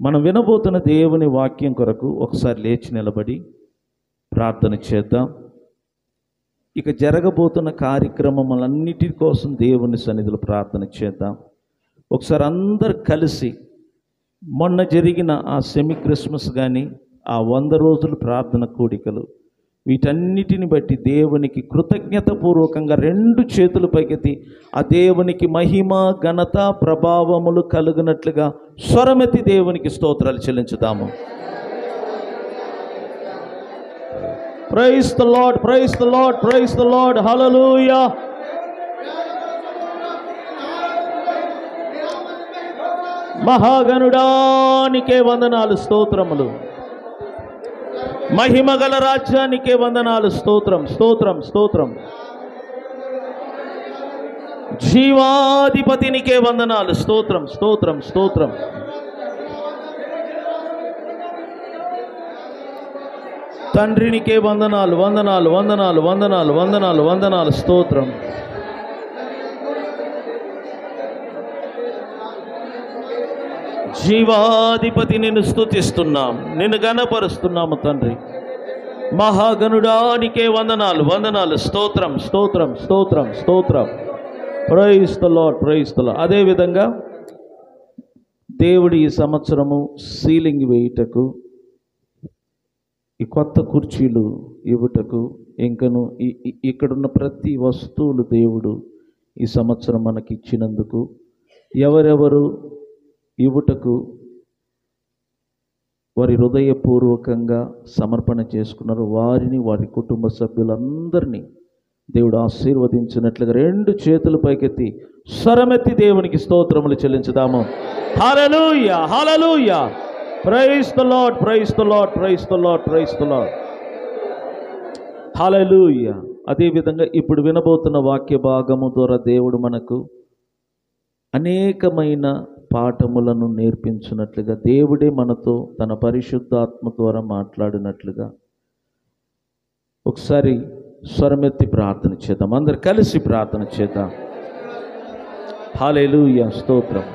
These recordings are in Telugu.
మనం వినబోతున్న దేవుని వాక్యం కొరకు ఒకసారి లేచి నిలబడి ప్రార్థన చేద్దాం. ఇక జరగబోతున్న కార్యక్రమములన్నిటి కోసం దేవుని సన్నిధిలో ప్రార్థన చేద్దాం. ఒకసారి అందరు కలిసి మొన్న జరిగిన ఆ సెమీ క్రిస్మస్ కానీ, ఆ 100 రోజుల ప్రార్థన కూడికలు, వీటన్నిటిని బట్టి దేవునికి కృతజ్ఞతాపూర్వకంగా 2 చేతులు పైకెత్తి ఆ దేవునికి మహిమ ఘనత ప్రభావములు కలుగునట్లుగా స్వరమెత్తి దేవునికి స్తోత్రాలు చెల్లించుదాము. Praise the lord, praise the lord, praise the lord. Hallelujah. మహాగణుడానికే వందనాలు, స్తోత్రములు. మహిమగల రాజ్యానికే వందనాలు, స్తోత్రం, స్తోత్రం, స్తోత్రం. జీవాధిపతినికే వందనాలు, స్తోత్రం, స్తోత్రం, స్తోత్రం. తండ్రినికే వందనాలు, వందనాలు, వందనాలు, వందనాలు, వందనాలు, వందనాలు, స్తోత్రం. జీవాధిపతి నిన్ను స్తుతిస్తున్నాం, నిన్ను ఘనపరుస్తున్నాము తండ్రి. మహాగణుడానికే వందనాలు, వందనాలు, స్తోత్రం, స్తోత్రం, స్తోత్రం, స్తోత్రం. Praise the lord, praise the Lord. అదేవిధంగా దేవుడు ఈ సంవత్సరము సీలింగ్ వేయుటకు, ఈ కొత్త కుర్చీలు ఇవ్వటకు, ఇంకను ఇక్కడున్న ప్రతి వస్తువులు దేవుడు ఈ సంవత్సరం మనకి ఇచ్చినందుకు, ఎవరెవరు ఇవ్వటకు వారి హృదయపూర్వకంగా సమర్పణ చేసుకున్నారు, వారిని వారి కుటుంబ సభ్యులందరినీ దేవుడు ఆశీర్వదించినట్లుగా 2 చేతులు పైకెత్తి స్వరమెత్తి దేవునికి స్తోత్రములు చెల్లించుదాము. Hallelujah, hallelujah. Praise the lord, praise the lord, praise the lord, praise the lord. Hallelujah. అదేవిధంగా ఇప్పుడు వినబోతున్న వాక్య భాగము ద్వారా దేవుడు మనకు అనేకమైన పాఠములను నేర్పించినట్లుగా, దేవుడే మనతో తన పరిశుద్ధాత్మ ద్వారా మాట్లాడినట్లుగా ఒకసారి స్వరమెత్తి ప్రార్థన చేద్దాం. అందరు కలిసి ప్రార్థన చేద్దాం. హల్లెలూయా, స్తోత్రం.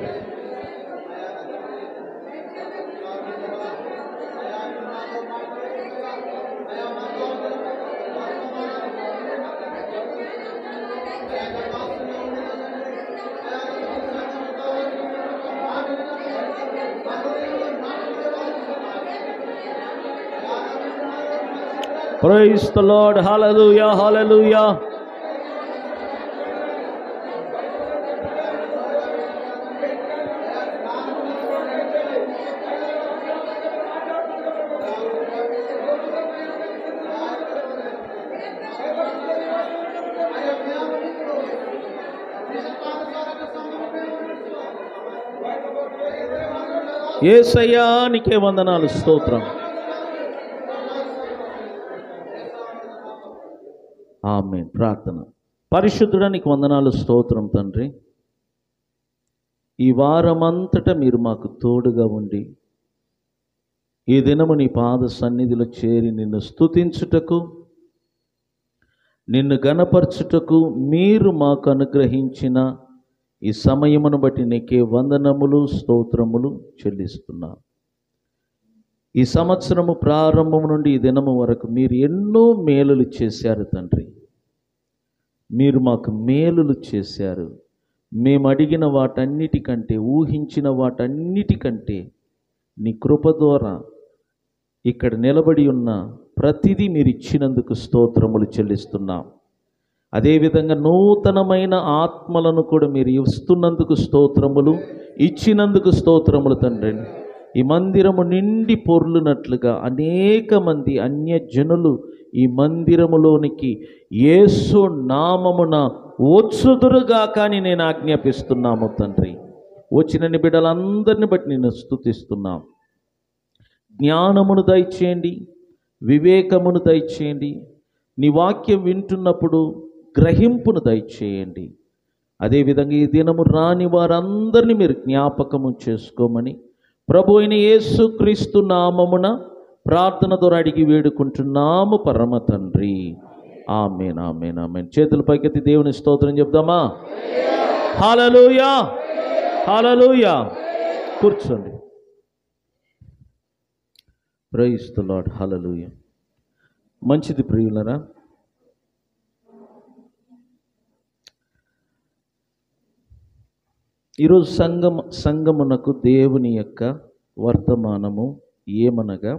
Praise the Lord. Hallelujah, hallelujah. యేసయ్యా నీకే వందనాలు, స్తోత్రం. ఆమేన్. ప్రార్థన. పరిశుద్ధుడా నీకు వందనాలు, స్తోత్రం తండ్రి. ఈ వారమంతటా మీరు మాకు తోడుగా ఉండి ఈ దినము నీ పాద సన్నిధిలో చేరి నిన్ను స్తుతించుటకు, నిన్ను ఘనపరచుటకు మీరు మాకు అనుగ్రహించిన ఈ సమయమును బట్టి నీకే వందనములు, స్తోత్రములు చెల్లిస్తున్నా. ఈ సంవత్సరము ప్రారంభం నుండి ఈ దినము వరకు మీరు ఎన్నో మేలులు చేశారు తండ్రి. మీరు మాకు మేలులు చేశారు. మేము అడిగిన వాటన్నిటికంటే, ఊహించిన వాటన్నిటికంటే నీ కృప ద్వారా ఇక్కడ నిలబడి ఉన్న ప్రతిదీ మీరు ఇచ్చినందుకు స్తోత్రములు చెల్లిస్తున్నాం. అదేవిధంగా నూతనమైన ఆత్మలను కూడా మీరు ఇస్తున్నందుకు స్తోత్రములు, ఇచ్చినందుకు స్తోత్రములు తండ్రి. ఈ మందిరము నిండి పొర్లునట్లుగా అనేక మంది అన్యజనులు ఈ మందిరములోనికి యేసు నామమున వచ్చుదురుగా కానీ నేను ఆజ్ఞాపిస్తున్నాము తండ్రి. వచ్చిన బిడ్డలందరిని బట్టి నేను స్తుతిస్తున్నాం. జ్ఞానమును దయచేయండి, వివేకమును దయచేయండి, నీ వాక్యం వింటున్నప్పుడు గ్రహింపును దయచేయండి. అదేవిధంగా ఈ దినము రాని వారందరినీ మీరు జ్ఞాపకము చేసుకోమని ప్రభు అయిన యేసు క్రీస్తు నామమున ప్రార్థన ద్వారా అడిగి వేడుకుంటున్నాము పరమ తండ్రి. ఆమేన్, ఆమేన్, ఆమేన్. చేతుల పైకెత్తి దేవుని స్తోత్రం చెప్దామా? Hallelujah, hallelujah. కూర్చోండి. Praise the lord. హల్లెలూయా. మంచిది ప్రియులరా. ఈరోజు సంగమునకు దేవుని యొక్క వర్తమానము ఏమనగా,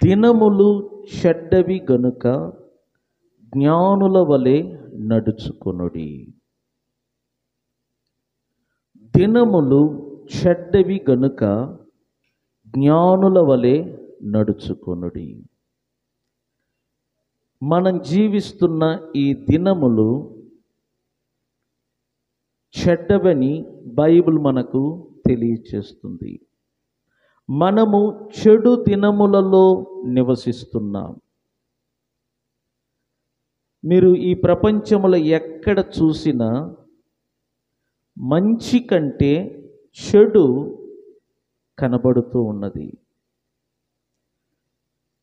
దినములు చెడ్డవి గనుక జ్ఞానుల వలె నడుచుకొనుడి. దినములు చెడ్డవి గనుక జ్ఞానుల వలె నడుచుకొనుడి. మనం జీవిస్తున్న ఈ దినములు చెడ్డవని బైబిల్ మనకు తెలియచేస్తుంది. మనము చెడు దినములలో నివసిస్తున్నాం. మీరు ఈ ప్రపంచంలో ఎక్కడ చూసినా మంచి కంటే చెడు కనబడుతూ ఉన్నది.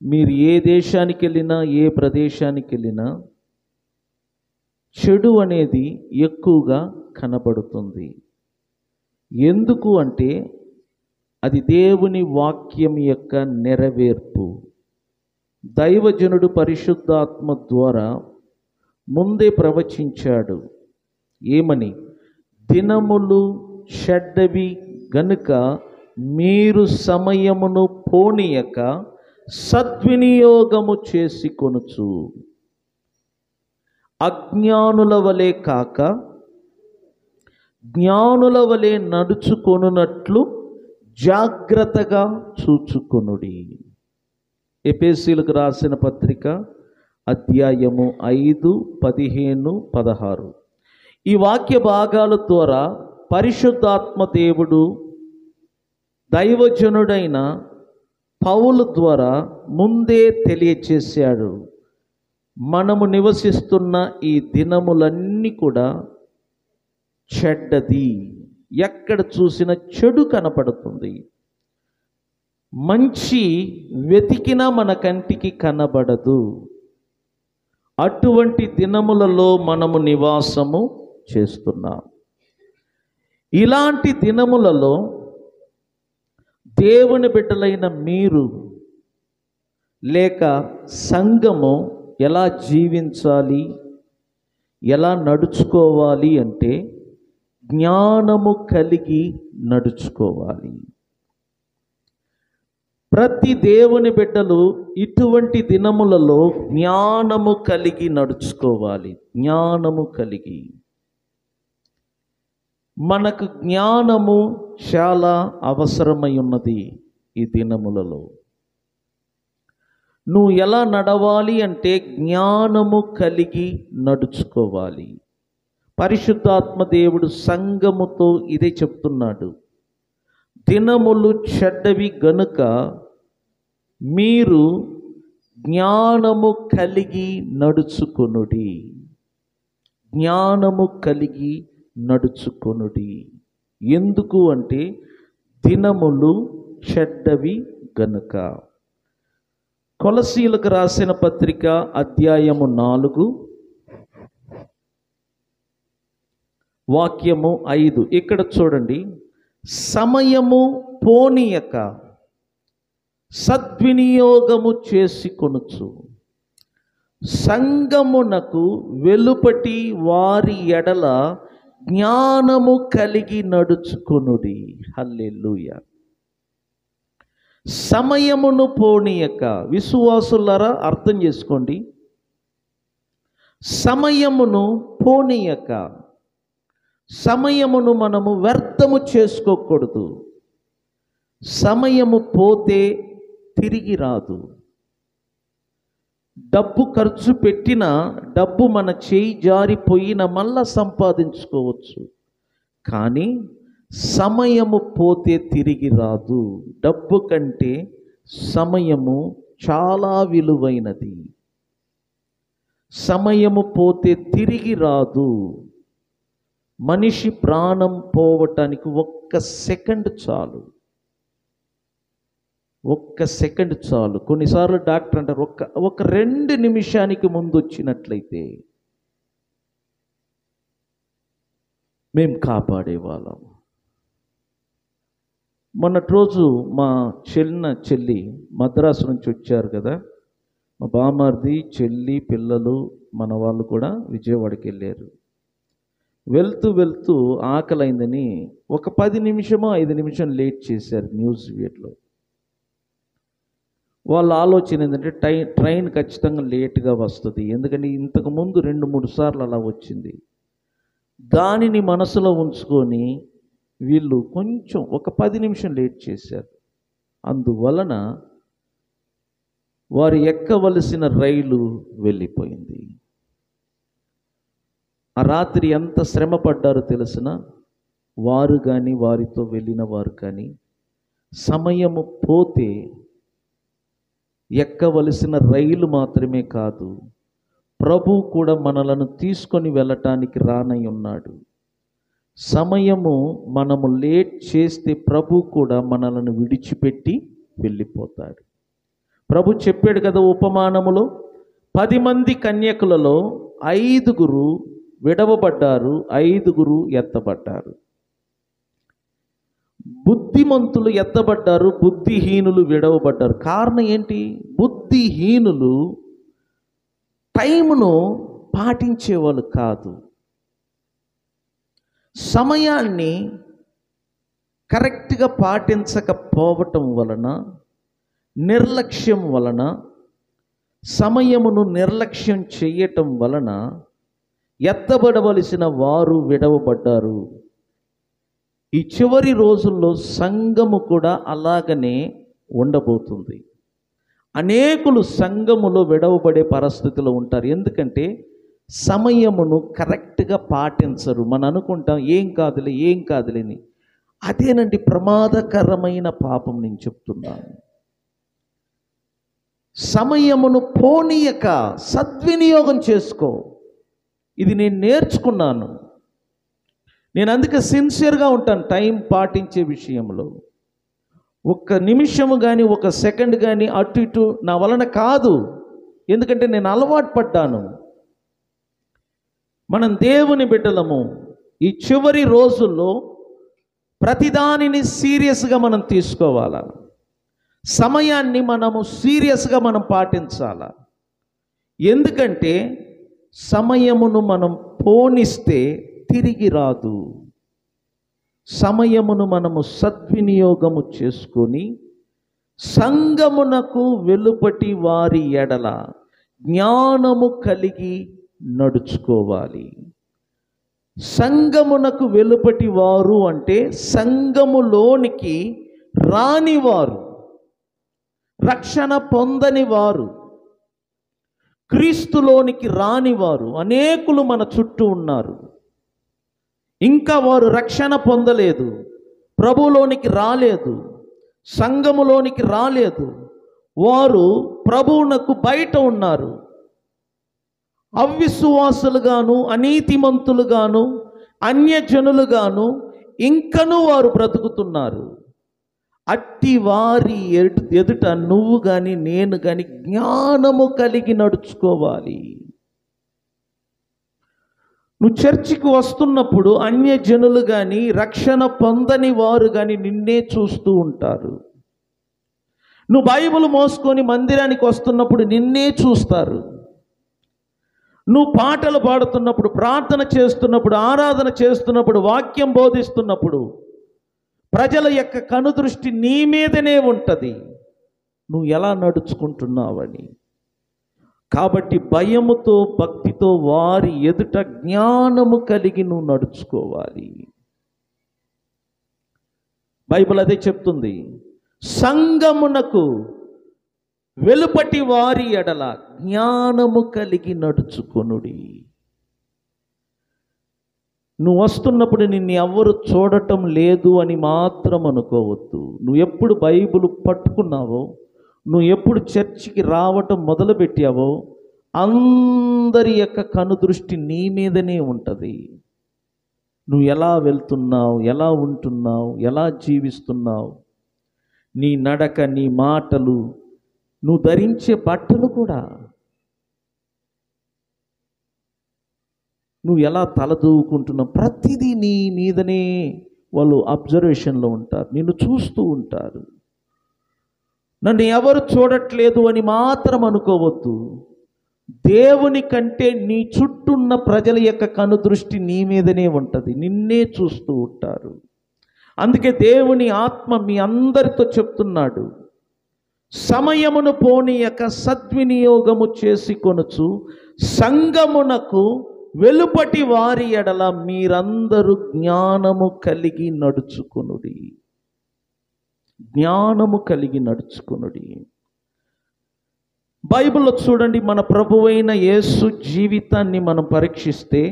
మీరు ఏ దేశానికి వెళ్ళినా, ఏ ప్రదేశానికి వెళ్ళినా చెడు అనేది ఎక్కువగా కనబడుతుంది. ఎందుకు అంటే అది దేవుని వాక్యం యొక్క నెరవేర్పు. దైవజనుడు పరిశుద్ధాత్మ ద్వారా ముందే ప్రవచించాడు. ఏమని? దినములు చెడ్డవి గనుక మీరు సమయమును పోనీయక సద్వినియోగము చేసుకొనుచు అజ్ఞానుల వలె కాక జ్ఞానుల వలె నడుచుకొనున్నట్లు జాగ్రత్తగా చూచుకొనుడి. ఎఫెసీయులకు రాసిన పత్రిక అధ్యాయము 5, 15, 16. ఈ వాక్య భాగాల ద్వారా పరిశుద్ధాత్మ దేవుడు దైవజనుడైన పౌలు ద్వారా ముందే తెలియచేశాడు. మనము నివసిస్తున్న ఈ దినములన్నీ కూడా చెడ్డది. ఎక్కడ చూసిన చెడు కనపడుతుంది. మంచి వెతికినా మన కంటికి కనబడదు. అటువంటి దినములలో మనము నివాసము చేస్తున్నాం. ఇలాంటి దినములలో దేవుని బిడ్డలైన మీరు లేక సంఘము ఎలా జీవించాలి, ఎలా నడుచుకోవాలి అంటే జ్ఞానము కలిగి నడుచుకోవాలి. ప్రతి దేవుని బిడ్డలు ఇటువంటి దినములలో జ్ఞానము కలిగి నడుచుకోవాలి. జ్ఞానము కలిగి. మనకు జ్ఞానము చాలా అవసరమై ఉన్నది ఈ దినములలో. నువ్వు ఎలా నడవాలి అంటే జ్ఞానము కలిగి నడుచుకోవాలి. పరిశుద్ధాత్మ దేవుడు సంఘముతో ఇదే చెప్తున్నాడు. దినములు చెడ్డవి గనుక మీరు జ్ఞానము కలిగి నడుచుకొనుడి. జ్ఞానము కలిగి నడుచుకొనుడి. ఎందుకు అంటే దినములు చెడ్డవి గనుక. కొలసీయులకు రాసిన పత్రిక అధ్యాయము 4 వాక్యము 5. ఇక్కడ చూడండి. సమయము పోనీయక సద్వినియోగము చేసుకొనుచు సంగమునకు వెలుపటి వారి ఎడల జ్ఞానము కలిగి నడుచుకొనుడి. హల్లెలూయా. సమయమును పోనీయక. విశ్వాసులారా అర్థం చేసుకోండి. సమయమును పోనీయక. సమయమును మనము వ్యర్థము చేసుకోకూడదు. సమయము పోతే తిరిగి రాదు. డబ్బు ఖర్చు పెట్టిన డబ్బు మన చేయి జారిపోయిన మళ్ళా సంపాదించుకోవచ్చు. కానీ సమయము పోతే తిరిగి రాదు. డబ్బు కంటే సమయము చాలా విలువైనది. సమయము పోతే తిరిగి రాదు. మనిషి ప్రాణం పోవటానికి 1 సెకండ్ చాలు. 1 సెకండ్ చాలు. కొన్నిసార్లు డాక్టర్ అంటారు ఒక 2 నిమిషానికి ముందు వచ్చినట్లయితే మేము కాపాడేవాళ్ళం. మొన్నటి రోజు మా చెల్లి మద్రాసు నుంచి వచ్చారు కదా. మా బామార్ది, చెల్లి, పిల్లలు, మన వాళ్ళు కూడా విజయవాడకి వెళ్ళారు. వెళ్తూ వెళ్తూ ఆకలైందని ఒక 10 నిమిషమో 5 నిమిషం లేట్ చేశారు న్యూస్ వీడ్లో. వాళ్ళ ఆలోచన ఏంటంటే ట్రైన్ ఖచ్చితంగా లేట్గా వస్తుంది, ఎందుకంటే ఇంతకుముందు 2-3 సార్లు అలా వచ్చింది. దానిని మనసులో ఉంచుకొని వీళ్ళు కొంచెం ఒక 10 నిమిషం లేట్ చేశారు. అందువలన వారు ఎక్కవలసిన రైలు వెళ్ళిపోయింది. ఆ రాత్రి ఎంత శ్రమ పడ్డారో తెలిసిన వారు కానీ వారితో వెళ్ళిన వారు కానీ, సమయము పోతే ఎక్కవలసిన రైలు మాత్రమే కాదు, ప్రభు కూడా మనలను తీసుకొని వెళ్ళటానికి రానై ఉన్నాడు. సమయము మనము లేట్ చేస్తే ప్రభు కూడా మనలను విడిచిపెట్టి వెళ్ళిపోతాడు. ప్రభు చెప్పాడు కదా ఉపమానములో, 10 మంది కన్యకులలో 5 విడవబడ్డారు, 5 ఎత్తబడ్డారు. బుద్ధిమంతులు ఎత్తబడ్డారు, బుద్ధిహీనులు విడవబడ్డారు. కారణం ఏంటి? బుద్ధిహీనులు టైమును పాటించేవాళ్ళు కాదు. సమయాన్ని కరెక్ట్గా పాటించకపోవటం వలన, నిర్లక్ష్యం వలన, సమయమును నిర్లక్ష్యం చేయటం వలన ఎత్తబడవలసిన వారు విడవబడ్డారు. ఈ చివరి రోజుల్లో సంఘము కూడా అలాగనే ఉండబోతుంది. అనేకులు సంఘములో విడవబడే పరిస్థితిలో ఉంటారు. ఎందుకంటే సమయమును కరెక్ట్గా పాటించరు. మనం అనుకుంటాం ఏం కాదులే అని. అదేనండి ప్రమాదకరమైన పాపం నేను చెప్తున్నాను. సమయమును పోనీయక సద్వినియోగం చేసుకో. ఇది నేను నేర్చుకున్నాను. నేను అందుకే సిన్సియర్గా ఉంటాను టైం పాటించే విషయంలో. 1 నిమిషము కానీ 1 సెకండ్ కానీ అటు ఇటు నా వలన కాదు, ఎందుకంటే నేను అలవాటు పడ్డాను. మనం దేవుని బిడ్డలము. ఈ చివరి రోజుల్లో ప్రతిదానిని సీరియస్గా మనం తీసుకోవాలా. సమయాన్ని మనము సీరియస్గా మనం పాటించాలా. ఎందుకంటే సమయమును మనం పోనిస్తే తిరిగి రాదు. సమయమును మనము సద్వినియోగము చేసుకొని సంగమునకు వెలుపటి వారి ఎడల జ్ఞానము కలిగి నడుచుకోవాలి. సంగమునకు వెలుపటి వారు అంటే సంగములోనికి రానివారు, రక్షణ పొందని వారు, క్రీస్తులోనికి రానివారు అనేకులు మన చుట్టూ ఉన్నారు. ఇంకా వారు రక్షణ పొందలేదు, ప్రభువులోనికి రాలేదు, సంఘములోనికి రాలేదు. వారు ప్రభువునకు బయట ఉన్నారు. అవిశ్వాసులుగాను, అనీతిమంతులుగాను, అన్యజనులుగాను ఇంకనూ వారు బ్రతుకుతున్నారు. అట్టి వారి ఎదుట నువ్వు కానీ నేను కానీ జ్ఞానము కలిగి నడుచుకోవాలి. నువ్వు చర్చికి వస్తున్నప్పుడు అన్యజనులు కానీ రక్షణ పొందని వారు కానీ నిన్నే చూస్తూ ఉంటారు. నువ్వు బైబిల్ మోసుకొని మందిరానికి వస్తున్నప్పుడు నిన్నే చూస్తారు. నువ్వు పాటలు పాడుతున్నప్పుడు, ప్రార్థన చేస్తున్నప్పుడు, ఆరాధన చేస్తున్నప్పుడు, వాక్యం బోధిస్తున్నప్పుడు ప్రజల యొక్క కనుదృష్టి నీ మీదనే ఉంటుంది, నువ్వు ఎలా నడుచుకుంటున్నావని. కాబట్టి భయముతో భక్తితో వారి ఎదుట జ్ఞానము కలిగి నువ్వు నడుచుకోవాలి. బైబిల్ అదే చెప్తుంది, సంగమునకు వెలుపటి వారి ఎడల జ్ఞానము కలిగి నడుచుకొనుడి. నువ్వు వస్తున్నప్పుడు నిన్ను ఎవ్వరు చూడటం లేదు అని మాత్రం అనుకోవద్దు. నువ్వు ఎప్పుడు బైబిల్ పట్టుకున్నావో, నువ్వు ఎప్పుడు చర్చికి రావటం మొదలుపెట్టావో అందరి యొక్క కనుదృష్టి నీ మీదనే ఉంటుంది. నువ్వు ఎలా వెళ్తున్నావు, ఎలా ఉంటున్నావు, ఎలా జీవిస్తున్నావు, నీ నడక, నీ మాటలు, నువ్వు ధరించే బట్టలు కూడా, నువ్వు ఎలా తలదూకుంటున్నావు, ప్రతిదీ నీ మీదనే వాళ్ళు అబ్జర్వేషన్లో ఉంటారు, నిన్ను చూస్తూ ఉంటారు. నన్ను ఎవరు చూడట్లేదు అని మాత్రం అనుకోవద్దు. దేవుని కంటే నీ చుట్టూన్న ప్రజల యొక్క కనుదృష్టి నీ మీదనే ఉంటుంది, నిన్నే చూస్తూ ఉంటారు. అందుకే దేవుని ఆత్మ మీ అందరితో చెప్తున్నాడు, సమయమును పోనీయక సద్వినియోగము చేసుకొనుచు సంగమునకు వెలుపటి వారి ఎడల మీరందరూ జ్ఞానము కలిగి నడుచుకొనుడి. జ్ఞానము కలిగి నడుచుకొనుడి. బైబిల్లో చూడండి, మన ప్రభువైన యేసు జీవితాన్ని మనం పరీక్షిస్తే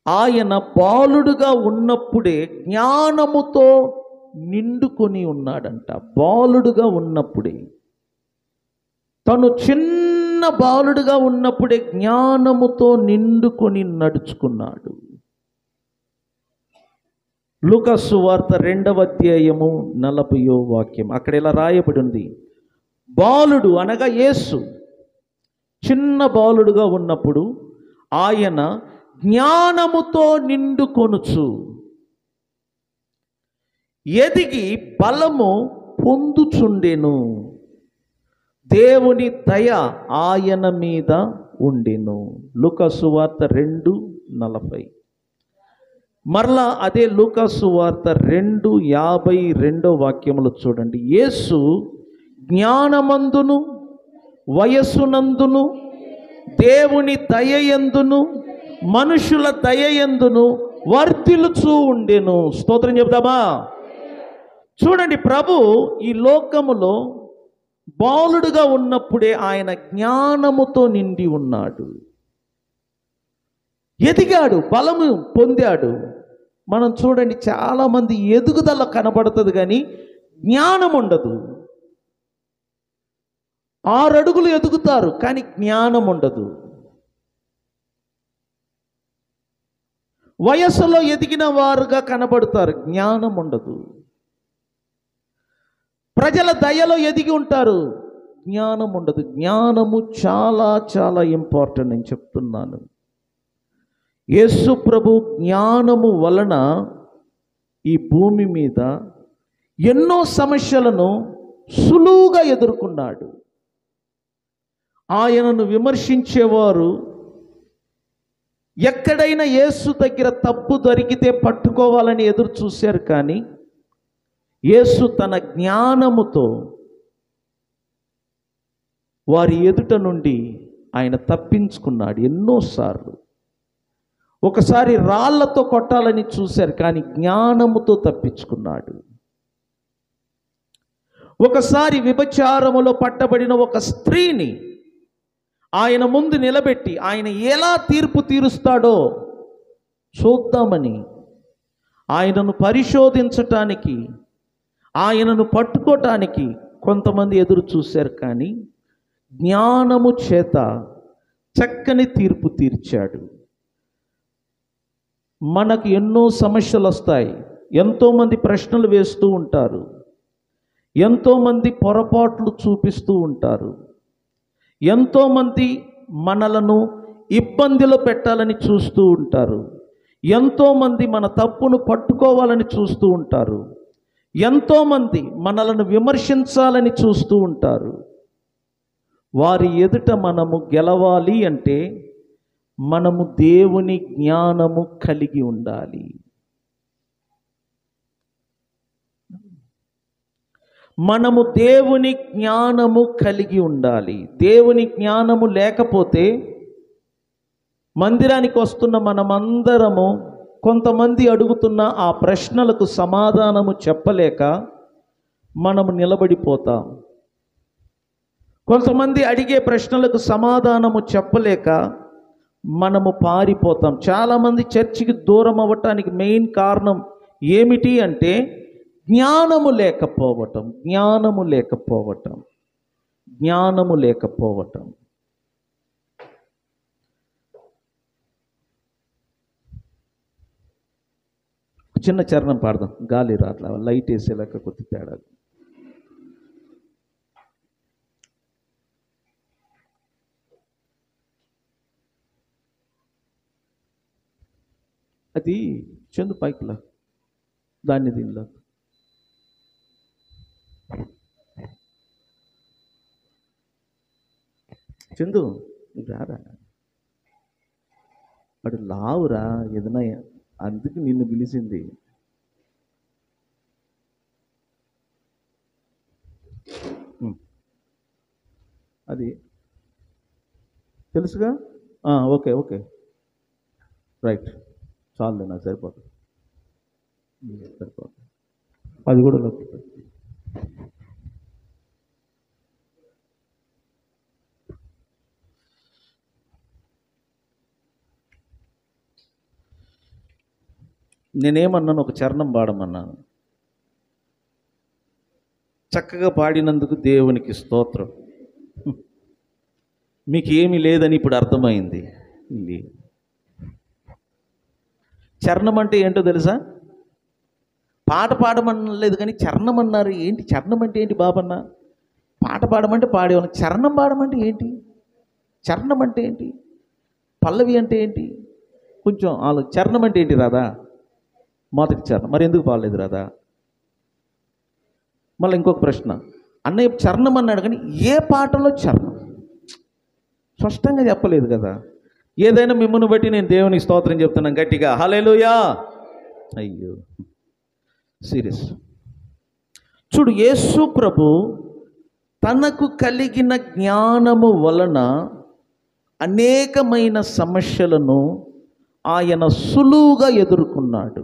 ఆయన బాలుడుగా ఉన్నప్పుడే జ్ఞానముతో నిండుకొని ఉన్నాడంట. బాలుడుగా ఉన్నప్పుడే, తను చిన్న బాలుడుగా ఉన్నప్పుడే జ్ఞానముతో నిండుకొని నడుచుకున్నాడు. లూకా సువార్త 2వ అధ్యాయము 40వ వాక్యం, అక్కడ ఇలా రాయబడి ఉంది, బాలుడు అనగా యేసు చిన్న బాలుడుగా ఉన్నప్పుడు ఆయన జ్ఞానముతో నిండుకొనుచు ఎదిగి బలము పొందుచుండెను, దేవుని దయ ఆయన మీద ఉండెను. లూకా సువార్త 2:40. మరలా అదే లూకా సువార్త 2:52 వాక్యములు చూడండి, యేసు జ్ఞానమందును వయస్సునందును దేవుని దయయందును మనుషుల దయయందును వర్ధిల్లుచూ ఉండెను. స్తోత్రం చెప్దామా? చూడండి, ప్రభు ఈ లోకములో బాలుడుగా ఉన్నప్పుడే ఆయన జ్ఞానముతో నిండి ఉన్నాడు, ఎదిగాడు, బలము పొందాడు. మనం చూడండి, చాలామంది ఎదుగుదల కనబడుతుంది కానీ జ్ఞానం ఉండదు. 6 అడుగులు ఎదుగుతారు కానీ జ్ఞానం ఉండదు. వయస్సులో ఎదిగిన వారుగా కనబడతారు, జ్ఞానం ఉండదు. ప్రజల దయలో ఎదిగి ఉంటారు, జ్ఞానం ఉండదు. జ్ఞానము చాలా చాలా ఇంపార్టెంట్ నేను చెప్తున్నాను. యేసు ప్రభు జ్ఞానము వలన ఈ భూమి మీద ఎన్నో సమస్యలను సులువుగా ఎదుర్కొన్నాడు. ఆయనను విమర్శించేవారు ఎక్కడైనా యేసు దగ్గర తప్పు దొరికితే పట్టుకోవాలని ఎదురు చూశారు, కానీ యేసు తన జ్ఞానముతో వారి ఎదుట నుండి ఆయన తప్పించుకున్నాడు ఎన్నోసార్లు. ఒకసారి రాళ్లతో కొట్టాలని చూశారు కానీ జ్ఞానముతో తప్పించుకున్నాడు. ఒకసారి వ్యభిచారములో పట్టబడిన ఒక స్త్రీని ఆయన ముందు నిలబెట్టి ఆయన ఎలా తీర్పు తీరుస్తాడో చూద్దామని ఆయనను పరిశోధించటానికి, ఆయనను పట్టుకోవటానికి కొంతమంది ఎదురు చూశారు, కానీ జ్ఞానము చేత చక్కని తీర్పు తీర్చాడు. మనకు ఎన్నో సమస్యలు వస్తాయి, ఎంతోమంది ప్రశ్నలు వేస్తూ ఉంటారు, ఎంతోమంది పొరపాట్లు చూపిస్తూ ఉంటారు, ఎంతోమంది మనలను ఇబ్బందిలో పెట్టాలని చూస్తూ ఉంటారు, ఎంతోమంది మన తప్పును పట్టుకోవాలని చూస్తూ ఉంటారు, ఎంతోమంది మనలను విమర్శించాలని చూస్తూ ఉంటారు. వారి ఎదుట మనము గెలవాలి అంటే మనము దేవుని జ్ఞానము కలిగి ఉండాలి. మనము దేవుని జ్ఞానము కలిగి ఉండాలి. దేవుని జ్ఞానము లేకపోతే మందిరానికి వస్తున్న మనమందరము కొంతమంది అడుగుతున్న ఆ ప్రశ్నలకు సమాధానము చెప్పలేక మనము నిలబడిపోతాం. కొంతమంది అడిగే ప్రశ్నలకు సమాధానము చెప్పలేక మనము పారిపోతాం. చాలామంది చర్చికి దూరం అవ్వటానికి మెయిన్ కారణం ఏమిటి అంటే జ్ఞానము లేకపోవటం. జ్ఞానము లేకపోవటం జ్ఞానము లేకపోవటం చిన్న చరణం పాడదాం, గాలి రాట్లా, లైట్ వేసేలాక కొద్ది తేడా. అది చందు పైకిలా, దాన్ని దీనిలో. చందు నువ్వు రారా, వాడు లావురా ఏదైనా, అందుకు నిన్ను పిలిచింది. అది తెలుసుగా. ఓకే ఓకే రైట్, చాలు నాకు సరిపోతుంది, సరిపోతుంది. అది కూడా లోపల. నేనేమన్నాను, ఒక చరణం పాడమన్నాను. చక్కగా పాడినందుకు దేవునికి స్తోత్రం. మీకు ఏమీ లేదని ఇప్పుడు అర్థమైంది. చరణం అంటే ఏంటో తెలుసా? పాట పాడమనలేదు కానీ చరణం అన్నారు. ఏంటి చరణం అంటే ఏంటి బాబన్న? పాట పాడమంటే పాడేవాళ్ళం, చరణం పాడమంటే ఏంటి? చరణం అంటే ఏంటి? పల్లవి అంటే ఏంటి? కొంచెం చరణం అంటే ఏంటి రాదా? మొదటి చరణం, మరి ఎందుకు పాడలేదు రాదా? మళ్ళీ ఇంకొక ప్రశ్న, అన్నయ్య చరణం అన్నాడు కానీ ఏ పాటలో చరణం స్పష్టంగా చెప్పలేదు కదా. ఏదైనా మిమ్మల్ని బట్టి నేను దేవునికి స్తోత్రం చెప్తున్నాను గట్టిగా, హల్లెలూయా. అయ్యో సీరియస్. చూడు, యేసు ప్రభు తనకు కలిగిన జ్ఞానము వలన అనేకమైన సమస్యలను ఆయన సులువుగా ఎదుర్కొన్నాడు.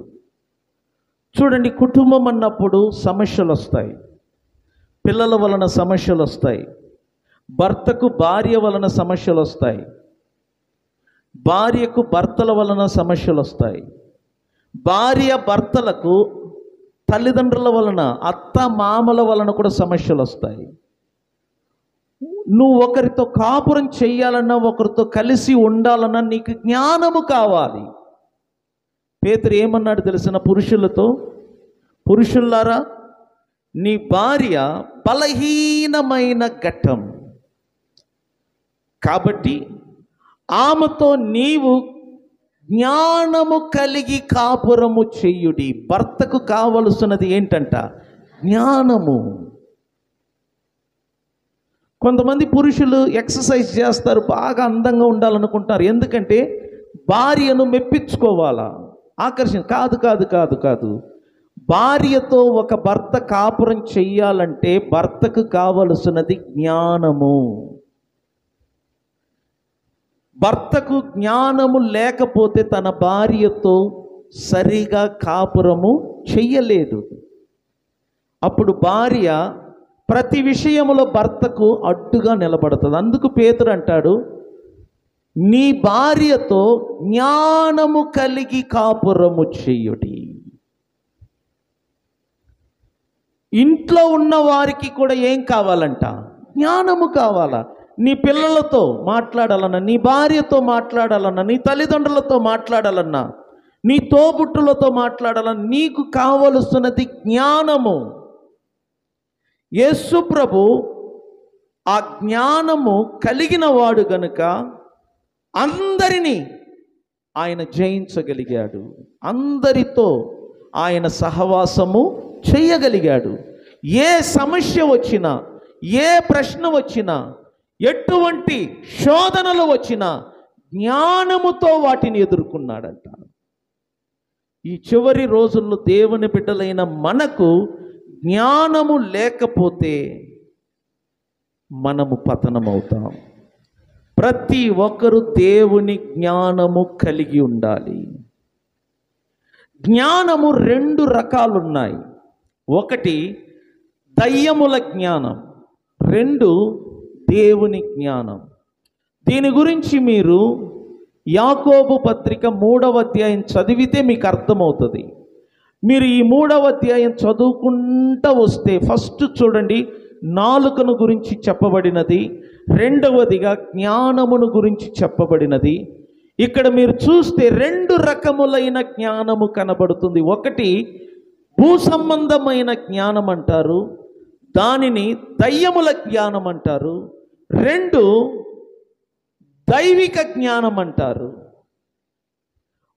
చూడండి, కుటుంబం అన్నప్పుడు సమస్యలు వస్తాయి, పిల్లల వలన సమస్యలు వస్తాయి, భర్తకు భార్య వలన సమస్యలు వస్తాయి, భార్యకు భర్తల వలన సమస్యలు వస్తాయి, భార్య భర్తలకు తల్లిదండ్రుల వలన, అత్త మామల వలన కూడా సమస్యలు వస్తాయి. నువ్వు ఒకరితో కాపురం చెయ్యాలన్నా, ఒకరితో కలిసి ఉండాలన్నా నీకు జ్ఞానము కావాలి. పేతురు ఏమన్నాడు తెలిసిన పురుషులతో, పురుషులారా నీ భార్య బలహీనమైన ఘట్టం కాబట్టి ఆమెతో నీవు జ్ఞానము కలిగి కాపురము చెయ్యుడి. భర్తకు కావలసినది ఏంటంట? జ్ఞానము. కొంతమంది పురుషులు ఎక్సర్సైజ్ చేస్తారు, బాగా అందంగా ఉండాలనుకుంటారు. ఎందుకంటే భార్యను మెప్పించుకోవాలా, ఆకర్షణ. కాదు కాదు కాదు కాదు భార్యతో ఒక భర్త కాపురం చెయ్యాలంటే భర్తకు కావలసినది జ్ఞానము. భర్తకు జ్ఞానము లేకపోతే తన భార్యతో సరిగా కాపురము చెయ్యలేదు. అప్పుడు భార్య ప్రతి విషయములో భర్తకు అడ్డుగా నిలబడుతుంది. అందుకు పేతురు అంటాడు, నీ భార్యతో జ్ఞానము కలిగి కాపురము చెయ్యుడి. ఇంట్లో ఉన్న వారికి కూడా ఏం కావాలంట? జ్ఞానము కావాలా. నీ పిల్లలతో మాట్లాడాలన్నా, నీ భార్యతో మాట్లాడాలన్నా, నీ తల్లిదండ్రులతో మాట్లాడాలన్నా, నీ తోబుట్టులతో మాట్లాడాలన్నా నీకు కావలసినది జ్ఞానము. యేసు ప్రభు ఆ జ్ఞానము కలిగిన వాడు గనుక అందరినీ ఆయన జయించగలిగాడు, అందరితో ఆయన సహవాసము చేయగలిగాడు. ఏ సమస్య వచ్చినా, ఏ ప్రశ్న వచ్చినా, ఎటువంటి శోధనలు వచ్చినా జ్ఞానముతో వాటిని ఎదుర్కొన్నాడంట. ఈ చివరి రోజుల్లో దేవుని బిడ్డలైన మనకు జ్ఞానము లేకపోతే మనము పతనమవుతాం. ప్రతి ఒక్కరూ దేవుని జ్ఞానము కలిగి ఉండాలి. జ్ఞానము రెండు రకాలున్నాయి. ఒకటి దయ్యముల జ్ఞానం, రెండు దేవుని జ్ఞానం. దీని గురించి మీరు యాకోబు పత్రిక 3వ అధ్యాయం చదివితే మీకు అర్థమవుతుంది. మీరు ఈ 3వ అధ్యాయం చదువుకుంటూ వస్తే ఫస్ట్ చూడండి, నాలుకను గురించి చెప్పబడినది, రెండవదిగా జ్ఞానమును గురించి చెప్పబడినది. ఇక్కడ మీరు చూస్తే రెండు రకములైన జ్ఞానము కనబడుతుంది. ఒకటి భూ సంబంధమైన జ్ఞానం అంటారు, దానిని దయ్యముల జ్ఞానం అంటారు. రెండు దైవిక జ్ఞానం అంటారు.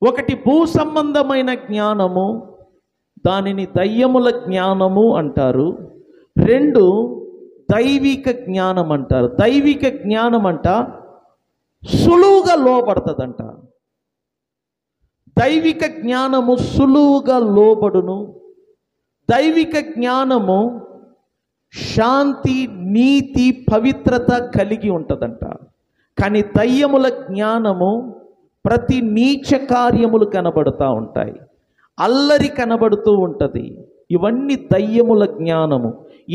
ఒకటి భూ సంబంధమైన జ్ఞానము, దానిని దయ్యముల జ్ఞానము అంటారు. 2 దైవిక జ్ఞానం అంటారు. దైవిక జ్ఞానం అంట సులువుగా లోబడుతుందంట. దైవిక జ్ఞానము సులువుగా లోబడును. దైవిక జ్ఞానము శాంతి, నీతి, పవిత్రత కలిగి ఉంటుందంట. కానీ దయ్యముల జ్ఞానము ప్రతి నీచ కార్యములు కనబడుతూ ఉంటాయి, అల్లరి కనబడుతూ ఉంటుంది. ఇవన్నీ దయ్యముల జ్ఞానము.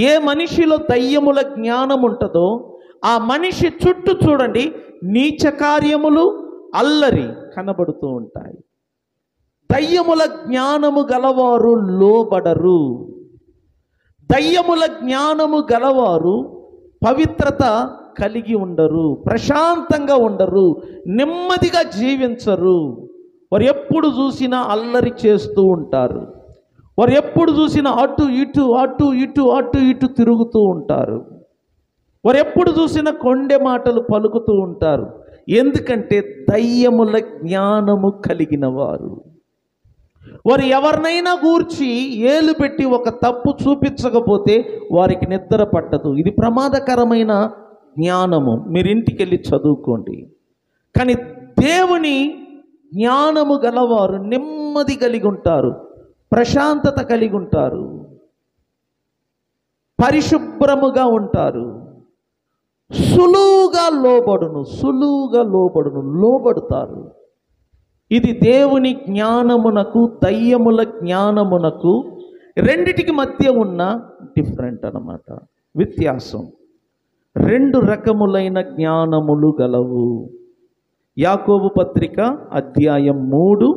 ఏ మనిషిలో దయ్యముల జ్ఞానం ఉంటుందో ఆ మనిషి చుట్టూ చూడండి, నీచ కార్యములు, అల్లరి కనబడుతూ ఉంటాయి. దయ్యముల జ్ఞానము గలవారు లోబడరు. దయ్యముల జ్ఞానము గలవారు పవిత్రత కలిగి ఉండరు, ప్రశాంతంగా ఉండరు, నెమ్మదిగా జీవించరు. వారు ఎప్పుడు చూసినా అల్లరి చేస్తూ ఉంటారు. వారు ఎప్పుడు చూసినా అటు ఇటు అటు ఇటు అటు ఇటు తిరుగుతూ ఉంటారు. వారు ఎప్పుడు చూసినా కొండె మాటలు పలుకుతూ ఉంటారు. ఎందుకంటే దయ్యముల జ్ఞానము కలిగిన వారు. వారు ఎవరినైనా గూర్చి ఏలు పెట్టి ఒక తప్పు చూపించకపోతే వారికి నిద్ర పట్టదు. ఇది ప్రమాదకరమైన జ్ఞానము. మీరు ఇంటికి వెళ్ళి చదువుకోండి. కానీ దేవుని జ్ఞానము గలవారు నెమ్మది కలిగి ఉంటారు, ప్రశాంతత కలిగి ఉంటారు, పరిశుభ్రముగా ఉంటారు, సులువుగా లోబడుతారు. ఇది దేవుని జ్ఞానమునకు దయ్యముల జ్ఞానమునకు రెండిటికి మధ్య ఉన్న డిఫరెంట్ అన్నమాట, వ్యత్యాసం. 2 రకములైన జ్ఞానములు గలవు. యాకోబు పత్రిక అధ్యాయం 3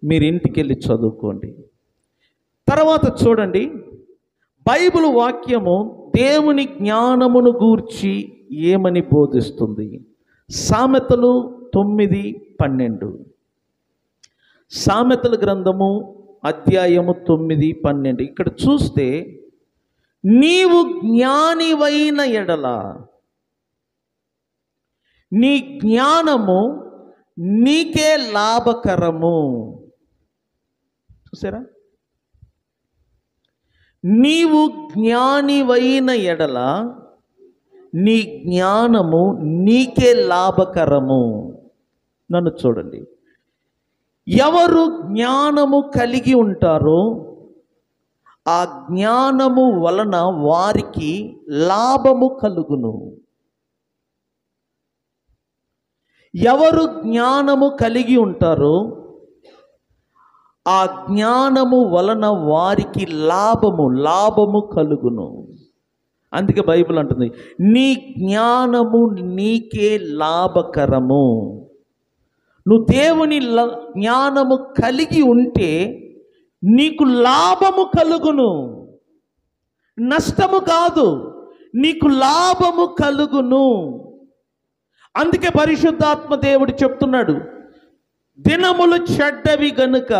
మీరు ఇంటికి వెళ్ళి చదువుకోండి. తర్వాత చూడండి, బైబిల్ వాక్యము దేవుని జ్ఞానమును గూర్చి ఏమని బోధిస్తుంది. సామెతలు 9:12. సామెతల గ్రంథము అధ్యాయము 9:12. ఇక్కడ చూస్తే, నీవు జ్ఞానివైన ఎడల నీ జ్ఞానము నీకే లాభకరము. చూసారా? నీవు జ్ఞానివైన ఎడల నీ జ్ఞానము నీకే లాభకరము. నన్ను చూడండి, ఎవరు జ్ఞానము కలిగి ఉంటారో ఆ జ్ఞానము వలన వారికి లాభము కలుగును. ఎవరు జ్ఞానము కలిగి ఉంటారో ఆ జ్ఞానము వలన వారికి లాభము కలుగును. అందుకే బైబిల్ అంటుంది, నీ జ్ఞానము నీకే లాభకరము. నువ్వు దేవుని జ్ఞానము కలిగి ఉంటే నీకు లాభము కలుగును, నష్టము కాదు, నీకు లాభము కలుగును. అందుకే పరిశుద్ధాత్మ దేవుడు చెప్తున్నాడు, దినములు చెడ్డవి గనుక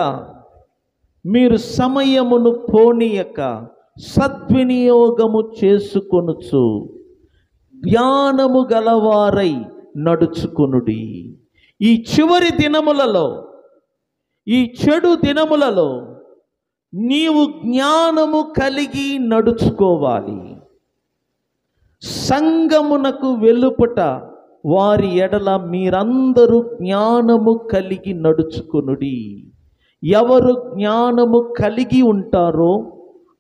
మీరు సమయమును పోనీయక సద్వినియోగము చేసుకొనుచు జ్ఞానము గలవారై నడుచుకొనుడి. ఈ చివరి దినములలో, ఈ చెడు దినములలో నీవు జ్ఞానము కలిగి నడుచుకోవాలి. సంగమునకు వెలుపట వారి ఎడల మీరందరూ జ్ఞానము కలిగి నడుచుకొనుడి. ఎవరు జ్ఞానము కలిగి ఉంటారో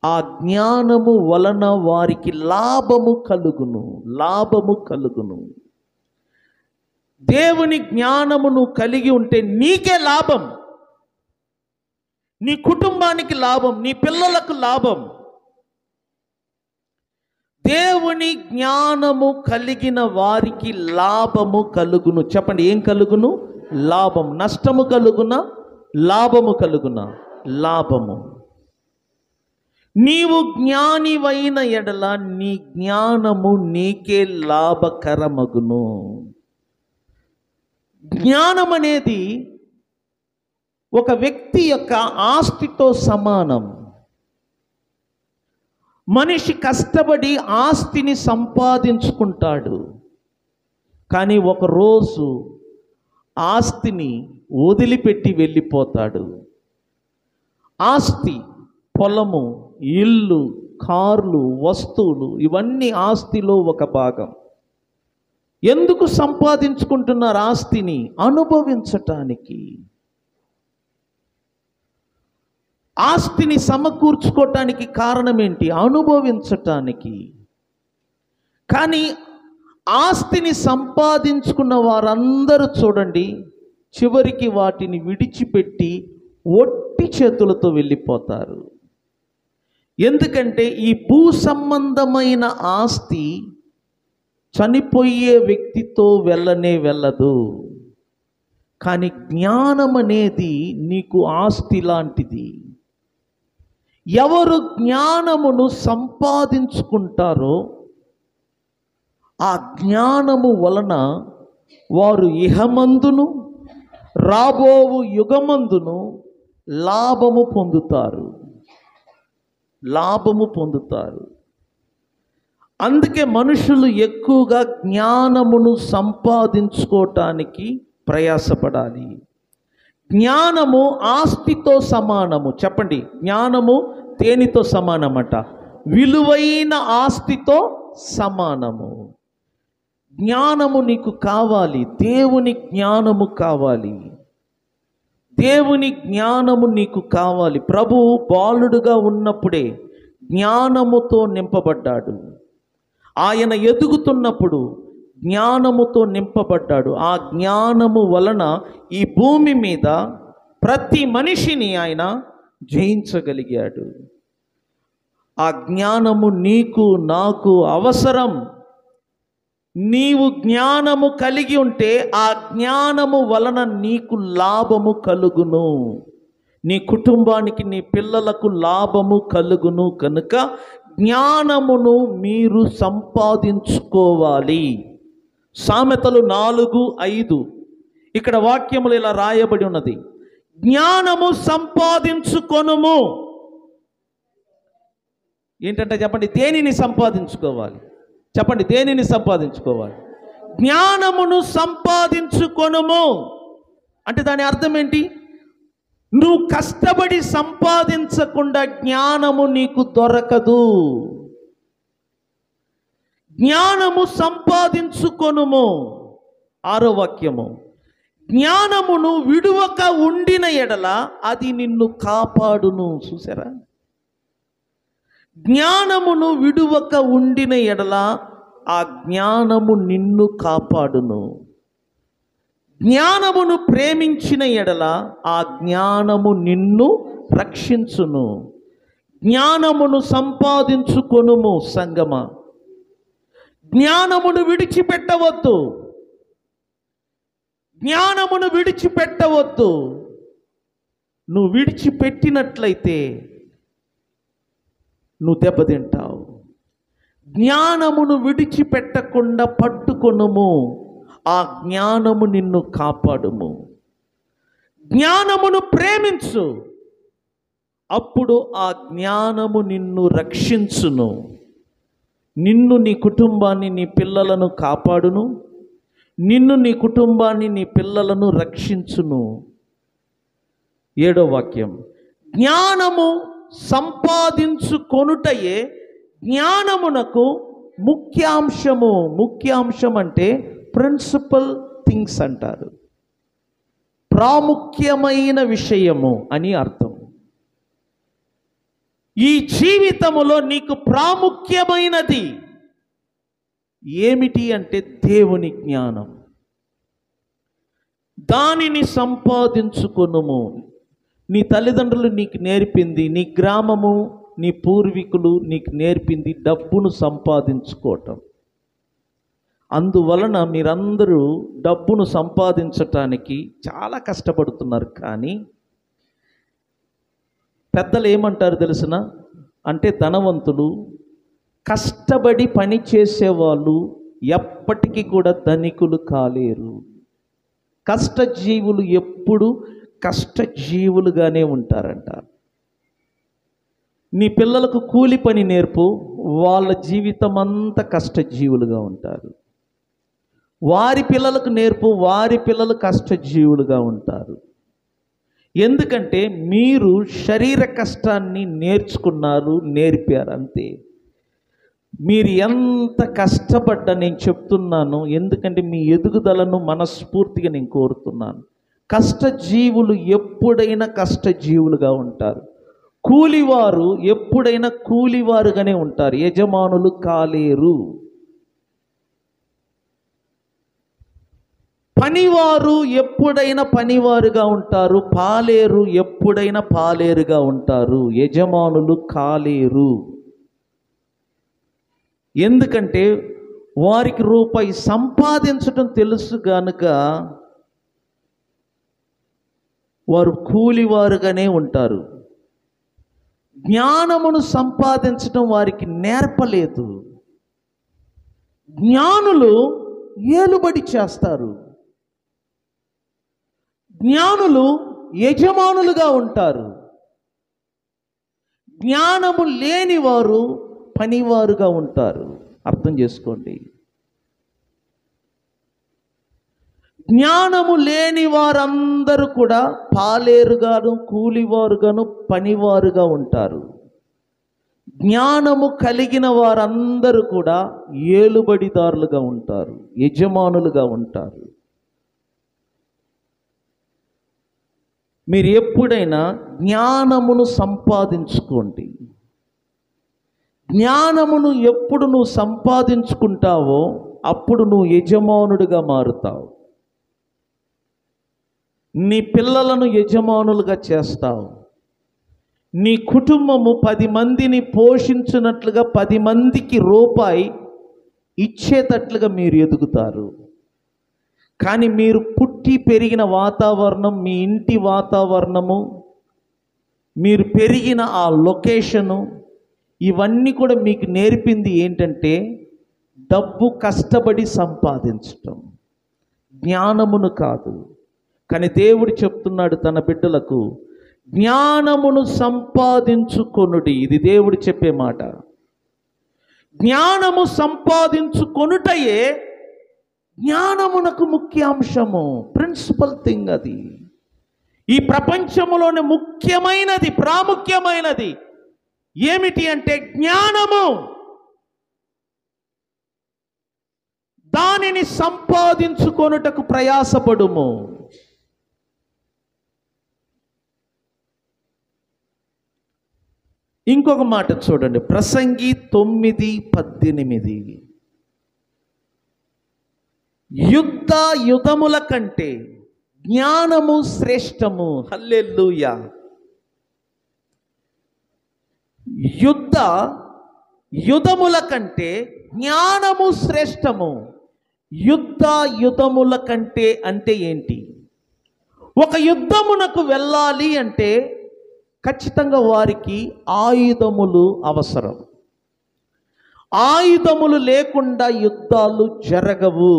ఆ జ్ఞానము వలన వారికి లాభము కలుగును. దేవుని జ్ఞానమును కలిగి ఉంటే నీకే లాభం, నీ కుటుంబానికి లాభం, నీ పిల్లలకు లాభం. దేవుని జ్ఞానము కలిగిన వారికి లాభము కలుగును. చెప్పండి, ఏం కలుగును? లాభం. నష్టము కలుగునా, లాభము కలుగునా? లాభము. నీవు జ్ఞానివైన ఎడల నీ జ్ఞానము నీకే లాభకరమగును. జ్ఞానం అనేది ఒక వ్యక్తి యొక్క ఆస్తితో సమానం. మనిషి కష్టపడి ఆస్తిని సంపాదించుకుంటాడు, కానీ ఒకరోజు ఆస్తిని వదిలిపెట్టి వెళ్ళిపోతాడు. ఆస్తి, పొలము, ఇల్లు, కార్లు, వస్తువులు ఇవన్నీ ఆస్తిలో ఒక భాగం. ఎందుకు సంపాదించుకుంటున్నారు ఆస్తిని? అనుభవించటానికి. ఆస్తిని సమకూర్చుకోవటానికి కారణం ఏంటి? అనుభవించటానికి. కానీ ఆస్తిని సంపాదించుకున్న వారందరూ చూడండి, చివరికి వాటిని విడిచిపెట్టి ఒట్టి చేతులతో వెళ్ళిపోతారు. ఎందుకంటే ఈ భూ సంబంధమైన ఆస్తి చనిపోయే వ్యక్తితో వెళ్ళదు. కానీ జ్ఞానం అనేది నీకు ఆస్తి లాంటిది. ఎవరు జ్ఞానమును సంపాదించుకుంటారో ఆ జ్ఞానము వలన వారు ఇహమందును రాబోవు యుగమందును లాభము పొందుతారు. అందుకే మనుషులు ఎక్కువగా జ్ఞానమును సంపాదించుకోవటానికి ప్రయాసపడాలి. జ్ఞానము ఆస్తితో సమానము. చెప్పండి, జ్ఞానము దేనితో సమానమట? విలువైన ఆస్తితో సమానము. జ్ఞానము నీకు కావాలి, దేవుని జ్ఞానము కావాలి. దేవుని జ్ఞానము నీకు కావాలి. ప్రభువు బాలుడుగా ఉన్నప్పుడే జ్ఞానముతో నింపబడ్డాడు. ఆయన ఎదుగుతున్నప్పుడు జ్ఞానముతో నింపబడ్డాడు. ఆ జ్ఞానము వలన ఈ భూమి మీద ప్రతి మనిషిని ఆయన జయించగలిగాడు. ఆ జ్ఞానము నీకు నాకు అవసరం. నీవు జ్ఞానము కలిగి ఉంటే ఆ జ్ఞానము వలన నీకు లాభము కలుగును, నీ కుటుంబానికి, నీ పిల్లలకు లాభము కలుగును. కనుక జ్ఞానమును మీరు సంపాదించుకోవాలి. సామెతలు 4:5 ఇక్కడ వాక్యములు ఇలా రాయబడి ఉన్నది, జ్ఞానము సంపాదించుకొనుము. ఏంటంటే చెప్పండి, దేనిని సంపాదించుకోవాలి? చెప్పండి, దేనిని సంపాదించుకోవాలి? జ్ఞానమును సంపాదించుకొనుము అంటే దాని అర్థం ఏంటి? నువ్వు కష్టపడి సంపాదించకుండా జ్ఞానము నీకు దొరకదు. జ్ఞానము సంపాదించుకొనుము. 6వ వాక్యము, జ్ఞానమును విడువక ఉండిన ఎడల అది నిన్ను కాపాడును. చూసారా? జ్ఞానమును విడువక ఉండిన ఎడల ఆ జ్ఞానము నిన్ను కాపాడును. జ్ఞానమును ప్రేమించిన ఎడల ఆ జ్ఞానము నిన్ను రక్షించును. జ్ఞానమును సంపాదించుకొనుము సంగమా. జ్ఞానమును విడిచిపెట్టవద్దు. జ్ఞానమును విడిచిపెట్టవద్దు. నువ్వు విడిచిపెట్టినట్లయితే నువ్వు దెబ్బతింటావు. జ్ఞానమును విడిచిపెట్టకుండా పట్టుకొనుము. ఆ జ్ఞానము నిన్ను కాపాడుము. జ్ఞానమును ప్రేమించు, అప్పుడు ఆ జ్ఞానము నిన్ను రక్షించును. నిన్ను, నీ కుటుంబాన్ని, నీ పిల్లలను కాపాడును. నిన్ను, నీ కుటుంబాన్ని, నీ పిల్లలను రక్షించును. 7వ వాక్యం, జ్ఞానము సంపాదించుకొనుటయే జ్ఞానమునకు ముఖ్యాంశము. ముఖ్యాంశం అంటే ప్రిన్సిపల్ థింగ్స్ అంటారు. ప్రాముఖ్యమైన విషయము అని అర్థం. ఈ జీవితములో నీకు ప్రాముఖ్యమైనది ఏమిటి అంటే దేవుని జ్ఞానం. దానిని సంపాదించుకొనుము. నీ తల్లిదండ్రులు నీకు నేర్పింది, నీ గ్రామము, నీ పూర్వీకులు నీకు నేర్పింది డబ్బును సంపాదించుకోవటం. అందువలన మీరందరూ డబ్బును సంపాదించటానికి చాలా కష్టపడుతున్నారు. కానీ పెద్దలు ఏమంటారు తెలిసిన? అంటే ధనవంతులు, కష్టపడి పని చేసేవాళ్ళు ఎప్పటికీ కూడా ధనికులు కాలేరు. కష్టజీవులు ఎప్పుడు కష్టజీవులుగానే ఉంటారంట. నీ పిల్లలకు కూలి పని నేర్పు, వాళ్ళ జీవితం అంతా కష్టజీవులుగా ఉంటారు. వారి పిల్లలకు నేర్పు, వారి పిల్లలు కష్టజీవులుగా ఉంటారు. ఎందుకంటే మీరు శరీర కష్టాన్ని నేర్చుకున్నారు, నేర్పారు అంతే. మీరు ఎంత కష్టపడ్డా నేను చెప్తున్నాను, ఎందుకంటే మీ ఎదుగుదలను మనస్ఫూర్తిగా నేను కోరుతున్నాను. కష్టజీవులు ఎప్పుడైనా కష్టజీవులుగా ఉంటారు. కూలివారు ఎప్పుడైనా కూలివారుగానే ఉంటారు, యజమానులు కాలేరు. పనివారు ఎప్పుడైనా పనివారుగా ఉంటారు, పాలేరు ఎప్పుడైనా పాలేరుగా ఉంటారు, యజమానులు కాలేరు. ఎందుకంటే వారికి రూపాయి సంపాదించడం తెలుసు గనుక వారు కూలివారుగానే ఉంటారు. జ్ఞానమును సంపాదించడం వారికి నేర్పలేదు. జ్ఞానులు ఏలుబడి చేస్తారు, జ్ఞానులు యజమానులుగా ఉంటారు. జ్ఞానము లేని వారు పనివారుగా ఉంటారు. అర్థం చేసుకోండి. జ్ఞానము లేని వారందరూ కూడా పాలేరుగాను, కూలివారుగాను, పనివారుగా ఉంటారు. జ్ఞానము కలిగిన వారందరూ కూడా ఏలుబడిదారులుగా ఉంటారు, యజమానులుగా ఉంటారు. మీరు ఎప్పుడైనా జ్ఞానమును సంపాదించుకోండి. జ్ఞానమును ఎప్పుడు నువ్వు సంపాదించుకుంటావో అప్పుడు నువ్వు యజమానుడిగా మారుతావు. నీ పిల్లలను యజమానులుగా చేస్తావు. నీ కుటుంబము 10 మందిని పోషించినట్లుగా 10 మందికి రూపాయి ఇచ్చేటట్లుగా మీరు ఎదుగుతారు. కానీ మీరు పుట్టి పెరిగిన వాతావరణం, మీ ఇంటి వాతావరణము, మీరు పెరిగిన ఆ లొకేషను, ఇవన్నీ కూడా మీకు నేర్పింది ఏంటంటే డబ్బు కష్టపడి సంపాదించటం, జ్ఞానమును కాదు. కానీ దేవుడు చెప్తున్నాడు తన బిడ్డలకు, జ్ఞానమును సంపాదించుకొనుడి. ఇది దేవుడు చెప్పే మాట. జ్ఞానము సంపాదించుకొనుటయే జ్ఞానమునకు ముఖ్య అంశము, ప్రిన్సిపల్ థింగ్. అది ఈ ప్రపంచములోనే ముఖ్యమైనది, ప్రాముఖ్యమైనది ఏమిటి అంటే జ్ఞానము. దానిని సంపాదించుకొనుటకు ప్రయాసపడుము. ఇంకొక మాట చూడండి, ప్రసంగి 9:18. యుధముల కంటే జ్ఞానము శ్రేష్టము. హల్లెలూయా. యుధముల కంటే జ్ఞానము శ్రేష్టము. యుధముల కంటే అంటే ఏంటి? ఒక యుద్ధమునకు వెళ్ళాలి అంటే ఖచ్చితంగా వారికి ఆయుధములు అవసరం. ఆయుధములు లేకుండా యుద్ధాలు జరగవు.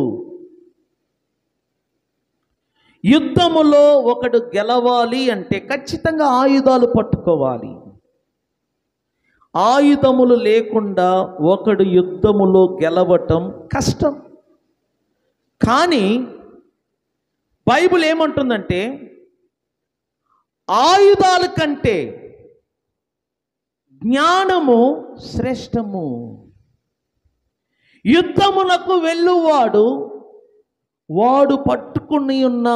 యుద్ధములో ఒకడు గెలవాలి అంటే ఖచ్చితంగా ఆయుధాలు పట్టుకోవాలి. ఆయుధములు లేకుండా ఒకడు యుద్ధములో గెలవటం కష్టం. కానీ బైబిల్ ఏమంటుందంటే ఆయుధాల కంటే జ్ఞానము శ్రేష్టము. యుద్ధమునకు వెళ్ళువాడు వాడు పట్టుకుని ఉన్న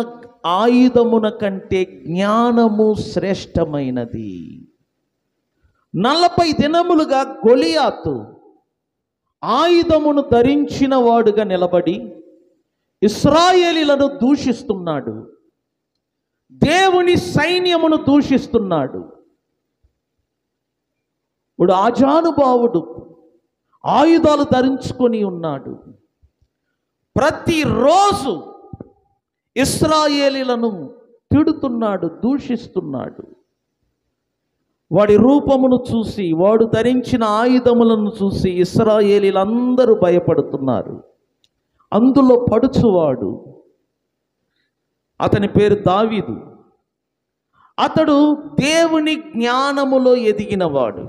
ఆయుధమున కంటే జ్ఞానము శ్రేష్టమైనది. 40 దినములుగా గొలియాతు ఆయుధమును ధరించిన వాడుగా నిలబడి ఇశ్రాయేలీలను దూషిస్తున్నాడు, దేవుని సైన్యమును దూషిస్తున్నాడు. ఇప్పుడు ఆజానుభావుడు ఆయుధాలు ధరించుకొని ఉన్నాడు. ప్రతిరోజు ఇశ్రాయేలీలను తిడుతున్నాడు, దూషిస్తున్నాడు. వాడి రూపమును చూసి, వాడు ధరించిన ఆయుధములను చూసి ఇశ్రాయేలీలందరూ భయపడుతున్నారు. అందులో పడుచువాడు, అతని పేరు దావీదు. అతడు దేవుని జ్ఞానములో ఎదిగినవాడు,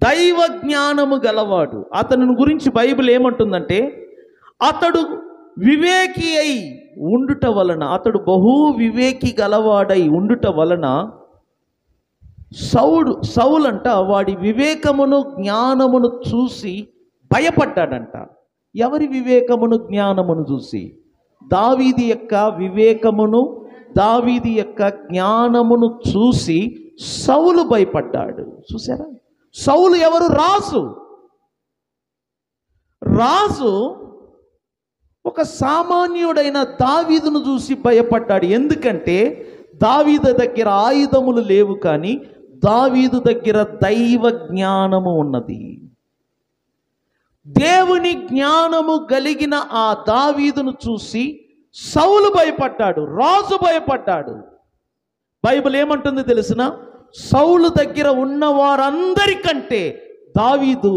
దైవ జ్ఞానము గలవాడు. అతని గురించి బైబిల్ ఏమంటుందంటే అతడు వివేకి అయి ఉండుట వలన, అతడు బహు వివేకి గలవాడై ఉండుట వలన సౌలంట వాడి వివేకమును జ్ఞానమును చూసి భయపడ్డాడంట. ఎవరి వివేకమును జ్ఞానమును చూసి? దావీదు యొక్క వివేకమును దావీదు యొక్క జ్ఞానమును చూసి సౌలు భయపడ్డాడు. చూసారా? సౌలు ఎవరు? రాజు ఒక సామాన్యుడైన దావీదును చూసి భయపడ్డాడు. ఎందుకంటే దావీదు దగ్గర ఆయుధములు లేవు, కానీ దావీదు దగ్గర దైవ జ్ఞానము ఉన్నది. దేవుని జ్ఞానము కలిగిన ఆ దావీదును చూసి సౌలు భయపడ్డాడు, రాజు భయపడ్డాడు. బైబిల్ ఏమంటుంది తెలిసిన? సౌలు దగ్గర ఉన్న వారందరికంటే దావీదు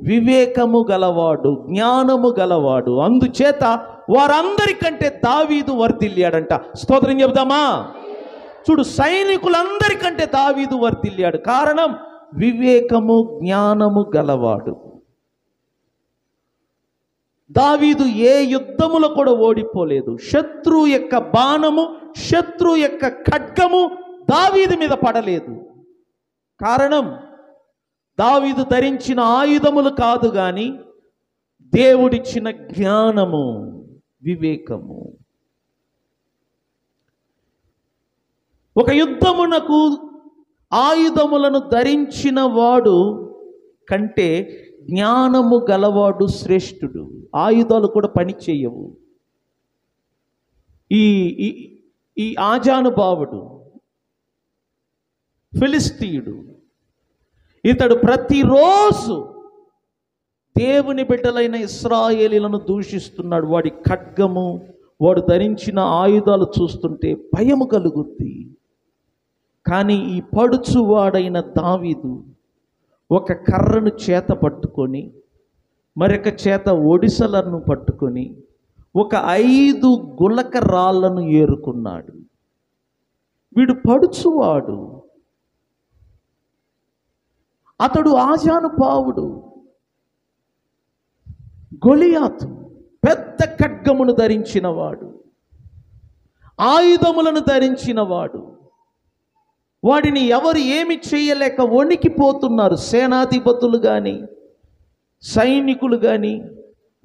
వివేకము గలవాడు, జ్ఞానము గలవాడు. అందుచేత వారందరికంటే దావీదు వర్ధిల్లాడంట. స్తోత్రం చెబుదామా? చూడు, సైనికులందరికంటే దావీదు వర్ధిల్లాడు. కారణం వివేకము జ్ఞానము గలవాడు. దావీదు ఏ యుద్ధములో కూడా ఓడిపోలేదు. శత్రువు యొక్క బాణము, శత్రువు యొక్క ఖడ్గము దావీదు మీద పడలేదు. కారణం దావీదు ధరించిన ఆయుధములు కాదు, కానీ దేవుడిచ్చిన జ్ఞానము, వివేకము. ఒక యుద్ధమునకు ఆయుధములను ధరించిన వాడు కంటే జ్ఞానము గలవాడు శ్రేష్ఠుడు. ఆయుధాలు కూడా పని చేయవు. ఈ ఆజానుబావుడు ఫిలిస్తీయుడు, ఇతడు ప్రతిరోజు దేవుని బిడ్డలైన ఇశ్రాయేలీలను దూషిస్తున్నాడు. వాడి ఖడ్గము, వాడు ధరించిన ఆయుధాలు చూస్తుంటే భయము కలుగుద్ది. కానీ ఈ పడుచువాడైన దావీదు ఒక కర్రను చేత పట్టుకొని, మరొక చేత ఒడిసలను పట్టుకొని, ఒక 5 గులక రాళ్లను ఏరుకున్నాడు. వీడు పడుచువాడు, అతడు ఆజానుబావుడు. గొలియాతు పెద్ద ఖడ్గమును ధరించినవాడు, ఆయుధములను ధరించినవాడు. వాడిని ఎవరు ఏమి చేయలేక వణికిపోతున్నారు. సేనాధిపతులు కానీ, సైనికులు కానీ,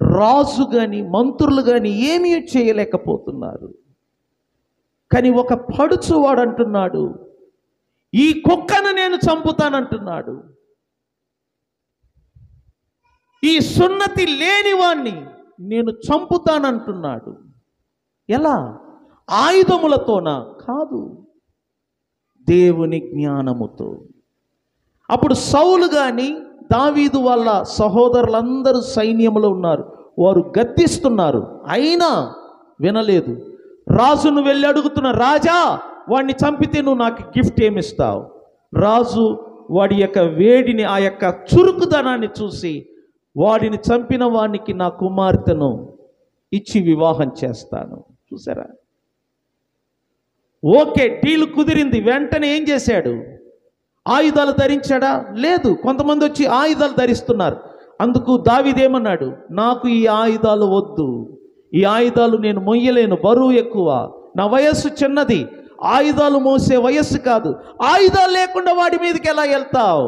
రాజు కానీ, మంత్రులు కానీ ఏమీ చేయలేకపోతున్నారు. కానీ ఒక పడుచువాడు అంటున్నాడు, ఈ కుక్కను నేను చంపుతానంటున్నాడు. ఈ సున్నతి లేనివాణ్ణి నేను చంపుతానంటున్నాడు. ఎలా? ఆయుధములతోనా? కాదు, దేవుని జ్ఞానముతో. అప్పుడు సౌలు కానీ దావీదు వాళ్ళ సహోదరులందరూ సైన్యములో ఉన్నారు. వారు గద్దిస్తున్నారు, అయినా వినలేదు. రాజును వెళ్ళి అడుగుతున్నారు, రాజా వాడిని చంపితే నువ్వు నాకు గిఫ్ట్ ఏమిస్తావు? రాజు వాడి యొక్క వేడిని, ఆ యొక్క చురుకుదనాన్ని చూసి, వాడిని చంపిన వానికి నా కుమార్తెను ఇచ్చి వివాహం చేస్తాను. చూసారా? ఓకే, డీల్ కుదిరింది. వెంటనే ఏం చేశాడు? ఆయుధాలు ధరించాడా? లేదు. కొంతమంది వచ్చి ఆయుధాలు ధరిస్తున్నారు. అందుకు దావీదు ఏమన్నాడు? నాకు ఈ ఆయుధాలు వద్దు, ఈ ఆయుధాలు నేను మొయ్యలేను, బరువు ఎక్కువ, నా వయస్సు చిన్నది, ఆయుధాలు మోసే వయస్సు కాదు. ఆయుధాలు లేకుండా వాడి మీదకి ఎలా వెళ్తావు?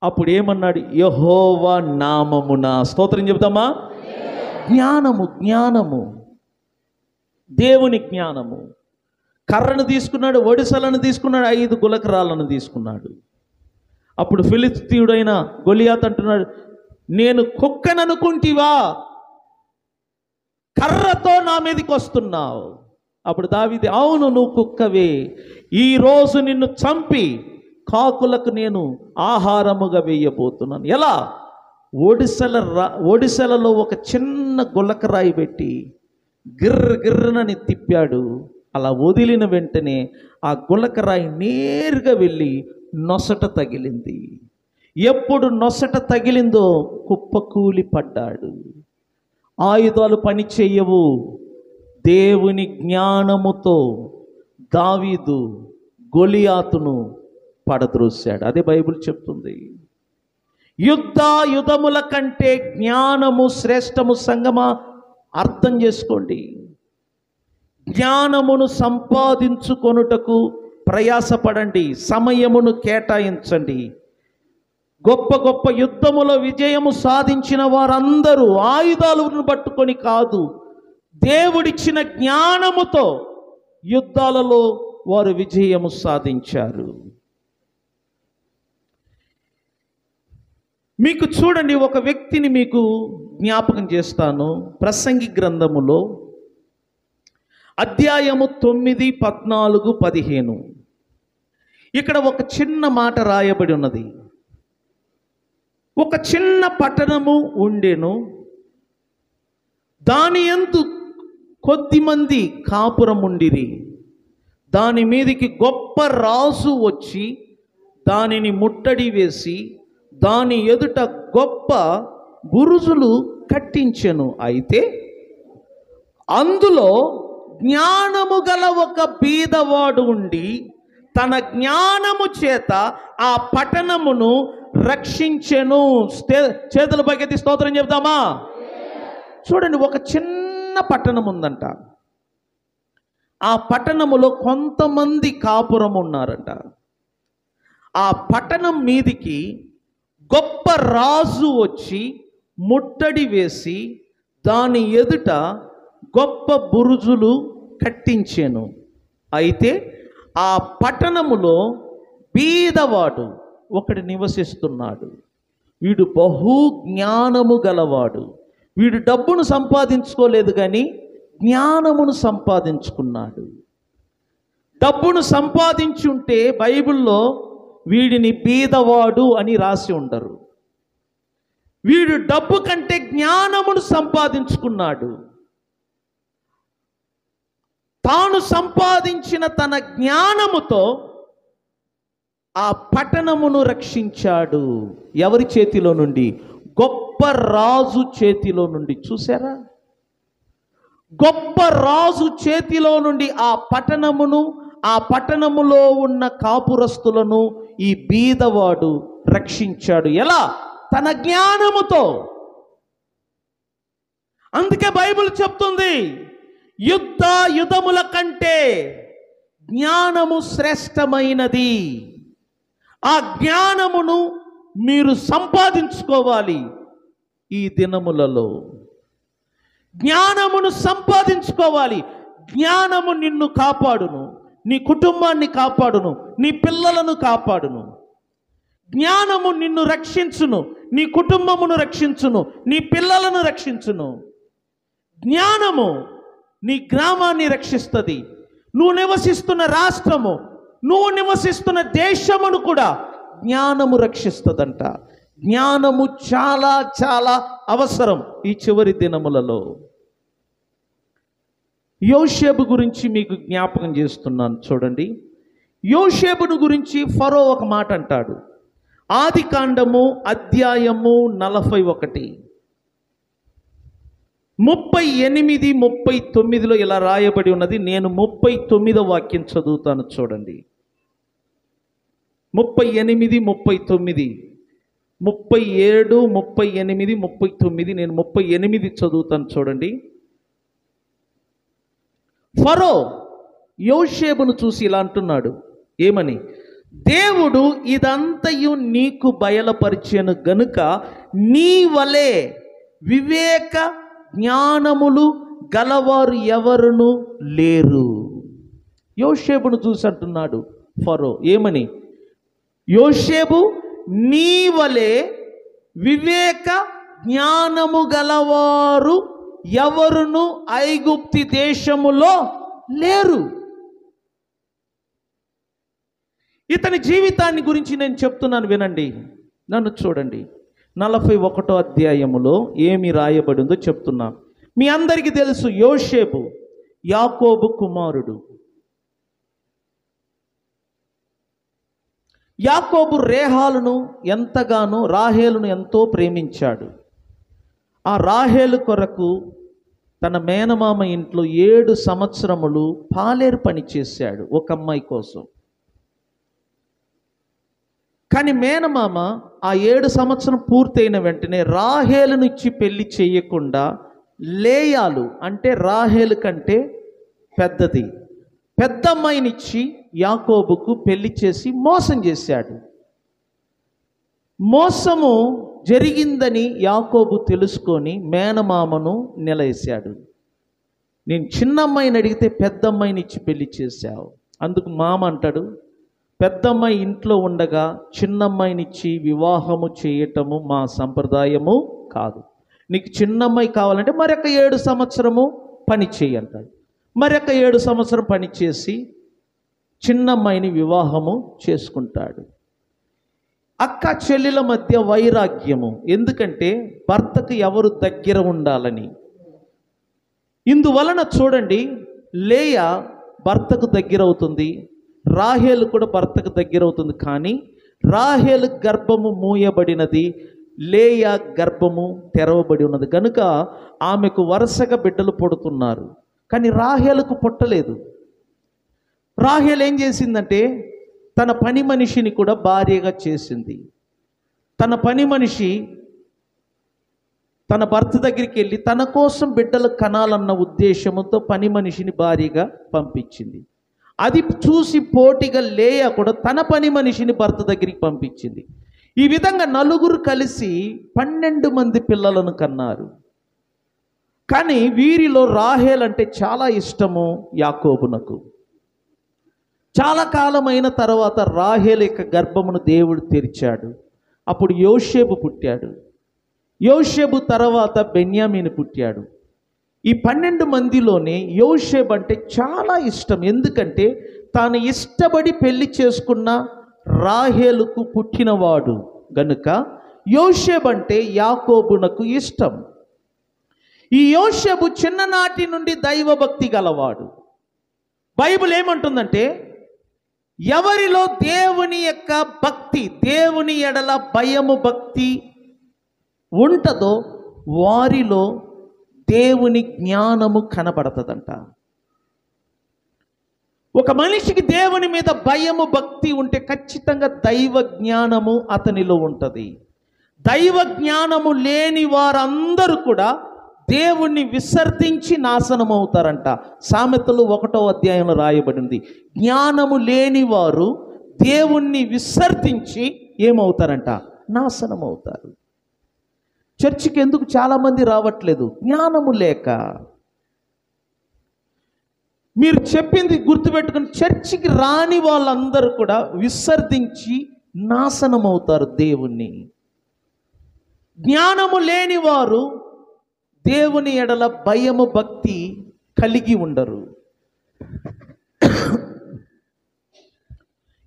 అప్పుడు ఏమన్నాడు? యెహోవా నామమున. స్తోత్రం చెబుతామా? జ్ఞానము, జ్ఞానము, దేవుని జ్ఞానము. కర్రను తీసుకున్నాడు, ఒడిసలను తీసుకున్నాడు, 5 గులకరాలను తీసుకున్నాడు. అప్పుడు ఫిలిస్తీయుడైన గొలియాతు అంటున్నాడు, నేను కుక్కననుకుంటివా? కర్రతో నా మీదకి వస్తున్నావు. అప్పుడు దావీదు, అవును నువ్వు కుక్కవే, ఈరోజు నిన్ను చంపి కాకులకు నేను ఆహారముగా వేయబోతున్నాను. ఎలా? ఒడిసెలలో ఒక చిన్న గులకరాయి పెట్టి గిర్రని తిప్పాడు. అలా వదిలిన వెంటనే ఆ గులకరాయి నేరుగా వెళ్ళి నొసట తగిలింది. ఎప్పుడు నొసట తగిలిందో కుప్పకూలి పడ్డాడు. ఆయుధాలు పని చెయ్యవు. దేవుని జ్ఞానముతో దావీదు గొలియాతును పడద్రోశాడు. అదే బైబిల్ చెప్తుంది. యుద్ధముల కంటే జ్ఞానము శ్రేష్టము. సంగమా, అర్థం చేసుకోండి. జ్ఞానమును సంపాదించుకొనుటకు ప్రయాసపడండి, సమయమును కేటాయించండి. గొప్ప గొప్ప యుద్ధములో విజయము సాధించిన వారందరూ ఆయుధాలను పట్టుకొని కాదు, దేవుడిచ్చిన జ్ఞానముతో యుద్ధాలలో వారు విజయము సాధించారు. మీకు చూడండి, ఒక వ్యక్తిని మీకు జ్ఞాపకం చేస్తాను. ప్రసంగి గ్రంథములో అధ్యాయము 9, 14, 15 ఇక్కడ ఒక చిన్న మాట రాయబడి ఉన్నది. ఒక చిన్న పట్టణము ఉండెను, దాని యందు కొద్దిమంది కాపురం ఉండిరి. దాని మీదికి గొప్ప రాజు వచ్చి దానిని ముట్టడి వేసి దాని ఎదుట గొప్ప బురుజులు కట్టించెను. అయితే అందులో జ్ఞానము గల ఒక బీదవాడు ఉండి తన జ్ఞానము చేత ఆ పట్టణమును రక్షించెను. చేతుల పైకెత్తి స్తోత్రం చెప్దామా? చూడండి, ఒక చిన్న పట్టణం ఉందంట. ఆ పట్టణములో కొంతమంది కాపురం ఉన్నారంట. ఆ పట్టణం మీదికి గొప్ప రాజు వచ్చి ముట్టడి వేసి దాని ఎదుట గొప్ప బురుజులు కట్టించెను. అయితే ఆ పట్టణములో బీదవాడు ఒకడు నివసిస్తున్నాడు. వీడు బహు జ్ఞానము గలవాడు. వీడు డబ్బును సంపాదించుకోలేదు కానీ జ్ఞానమును సంపాదించుకున్నాడు. డబ్బును సంపాదించుంటే బైబిల్లో వీడిని బీదవాడు అని రాసి ఉండరు. వీడు డబ్బు కంటే జ్ఞానమును సంపాదించుకున్నాడు. తాను సంపాదించిన తన జ్ఞానముతో ఆ పట్టణమును రక్షించాడు. ఎవరి చేతిలో నుండి? గొప్ప రాజు చేతిలో నుండి. చూసారా? గొప్ప రాజు చేతిలో నుండి ఆ పట్టణమును, ఆ పట్టణములో ఉన్న కాపురస్తులను ఈ బీదవాడు రక్షించాడు. ఎలా? తన జ్ఞానముతో. అందుకే బైబిల్ చెప్తుంది, యుద్ధముల కంటే జ్ఞానము శ్రేష్టమైనది. ఆ జ్ఞానమును మీరు సంపాదించుకోవాలి. ఈ దినములలో జ్ఞానమును సంపాదించుకోవాలి. జ్ఞానము నిన్ను కాపాడును, నీ కుటుంబాన్ని కాపాడును, నీ పిల్లలను కాపాడును. జ్ఞానము నిన్ను రక్షించును, నీ కుటుంబమును రక్షించును, నీ పిల్లలను రక్షించును. జ్ఞానము నీ గ్రామాన్ని రక్షిస్తుంది. నువ్వు నివసిస్తున్న రాష్ట్రము, నువ్వు నివసిస్తున్న దేశమును కూడా జ్ఞానము రక్షిస్తుందంట. జ్ఞానము చాలా చాలా అవసరం ఈ చివరి దినములలో. యోషేబు గురించి మీకు జ్ఞాపకం చేస్తున్నాను. చూడండి, యోషేబును గురించి ఫరో ఒక మాట అంటాడు. ఆదికాండము అధ్యాయము 41, 38, 39లో ఇలా రాయబడి ఉన్నది. నేను 39వ వాక్యం చదువుతాను. చూడండి, 38, 39, 37, 38, 39. నేను 38 చదువుతాను. చూడండి, ఫరో యోషేబును చూసి ఇలా అంటున్నాడు. ఏమని? దేవుడు ఇదంతయు నీకు బయలుపరిచెను గనుక నీ వలె వివేక జ్ఞానములు గలవారు ఎవరును లేరు. యోషేబును చూసి అంటున్నాడు ఫరో. ఏమని? యోషేబు నీ వలె వివేక జ్ఞానము గలవారు ఎవరును ఐగుప్తి దేశములో లేరు. ఇతని జీవితాన్ని గురించి నేను చెప్తున్నాను, వినండి, నన్ను చూడండి. 41వ అధ్యాయములో ఏమి రాయబడి ఉందో చెప్తున్నా. మీ అందరికీ తెలుసు, యోషేబు యాకోబు కుమారుడు. యాకోబు రాహేలును ఎంతో ప్రేమించాడు. ఆ రాహేలు కొరకు తన మేనమామ ఇంట్లో 7 సంవత్సరములు పాలేరు పని చేశాడు ఒక అమ్మాయి కోసం. కానీ మేనమామ ఆ 7 సంవత్సరం పూర్తయిన వెంటనే రాహేలును ఇచ్చి పెళ్లి చేయకుండా లేయాలు అంటే రాహేలు కంటే పెద్దది పెద్దమ్మాయినిచ్చి యాకోబుకు పెళ్లి చేసి మోసం చేశాడు. మోసము జరిగిందని యాకోబు తెలుసుకొని మేనమామను నిలవేశాడు. నేను చిన్నమ్మాయిని అడిగితే పెద్దమ్మాయిని ఇచ్చి పెళ్లి చేశావు. అందుకు మామ అంటాడు, పెద్దమ్మాయి ఇంట్లో ఉండగా చిన్నమ్మాయిని ఇచ్చి వివాహము చేయటము మా సంప్రదాయము కాదు. నీకు చిన్నమ్మాయి కావాలంటే మరొక 7 సంవత్సరము పని చేయి అంటాడు. మరొక 7 సంవత్సరం పని చేసి చిన్నమ్మాయిని వివాహము చేసుకుంటాడు. అక్క చెల్లెల మధ్య వైరాగ్యము, ఎందుకంటే భర్తకు ఎవరు దగ్గర ఉండాలని. ఇందువలన చూడండి, లేయా భర్తకు దగ్గర అవుతుంది, రాహేలు కూడా భర్తకు దగ్గర అవుతుంది. కానీ రాహేలు గర్భము మూయబడినది, లేయా గర్భము తెరవబడి ఉన్నది కనుక ఆమెకు వరుసగా బిడ్డలు పుడుతున్నారు. కానీ రాహేలుకు పుట్టలేదు. రాహేలు ఏం చేసిందంటే తన పని మనిషిని కూడా భార్యగా చేసింది. తన పని మనిషి తన భర్త దగ్గరికి వెళ్ళి తన కోసం బిడ్డలు కనాలన్న ఉద్దేశంతో పని మనిషిని భార్యగా పంపించింది. అది చూసి పోటీగా లేయా కూడా తన పని మనిషిని భర్త దగ్గరికి పంపించింది. ఈ విధంగా నలుగురు కలిసి 12 మంది పిల్లలను కన్నారు. కానీ వీరిలో రాహేల్ అంటే చాలా ఇష్టము యాకోబునకు. చాలా కాలమైన తర్వాత రాహేల్ యొక్క గర్భమును దేవుడు తెరిచాడు. అప్పుడు యోషేబు పుట్టాడు. యోషేబు తర్వాత బెన్యామీను పుట్టాడు. ఈ 12 మందిలోనే యోషేబు అంటే చాలా ఇష్టం. ఎందుకంటే తాను ఇష్టపడి పెళ్లి చేసుకున్న రాహేలుకు పుట్టినవాడు గనుక యోషేబు అంటే యాకోబునకు ఇష్టం. ఈ యోషేబు చిన్ననాటి నుండి దైవభక్తి గలవాడు. బైబిల్ ఏమంటుందంటే, ఎవరిలో దేవుని యొక్క భక్తి, దేవుని ఎడల భయము భక్తి ఉంటుందో వారిలో దేవుని జ్ఞానము కనబడుతుందంట. ఒక మనిషికి దేవుని మీద భయము భక్తి ఉంటే ఖచ్చితంగా దైవ జ్ఞానము అతనిలో ఉంటుంది. దైవ జ్ఞానము లేని వారందరూ కూడా దేవుణ్ణి విసర్జించి నాశనం అవుతారంట. సామెతలు 1వ అధ్యాయంలో రాయబడింది, జ్ఞానము లేని వారు దేవుణ్ణి విసర్జించి ఏమవుతారంట? నాశనం అవుతారు. చర్చికి ఎందుకు చాలామంది రావట్లేదు? జ్ఞానము లేక. మీరు చెప్పింది గుర్తుపెట్టుకుని, చర్చికి రాని వాళ్ళందరూ కూడా విసర్జించి నాశనం అవుతారు దేవుణ్ణి. జ్ఞానము లేని వారు దేవుని ఎడల భయము భక్తి కలిగి ఉండరు.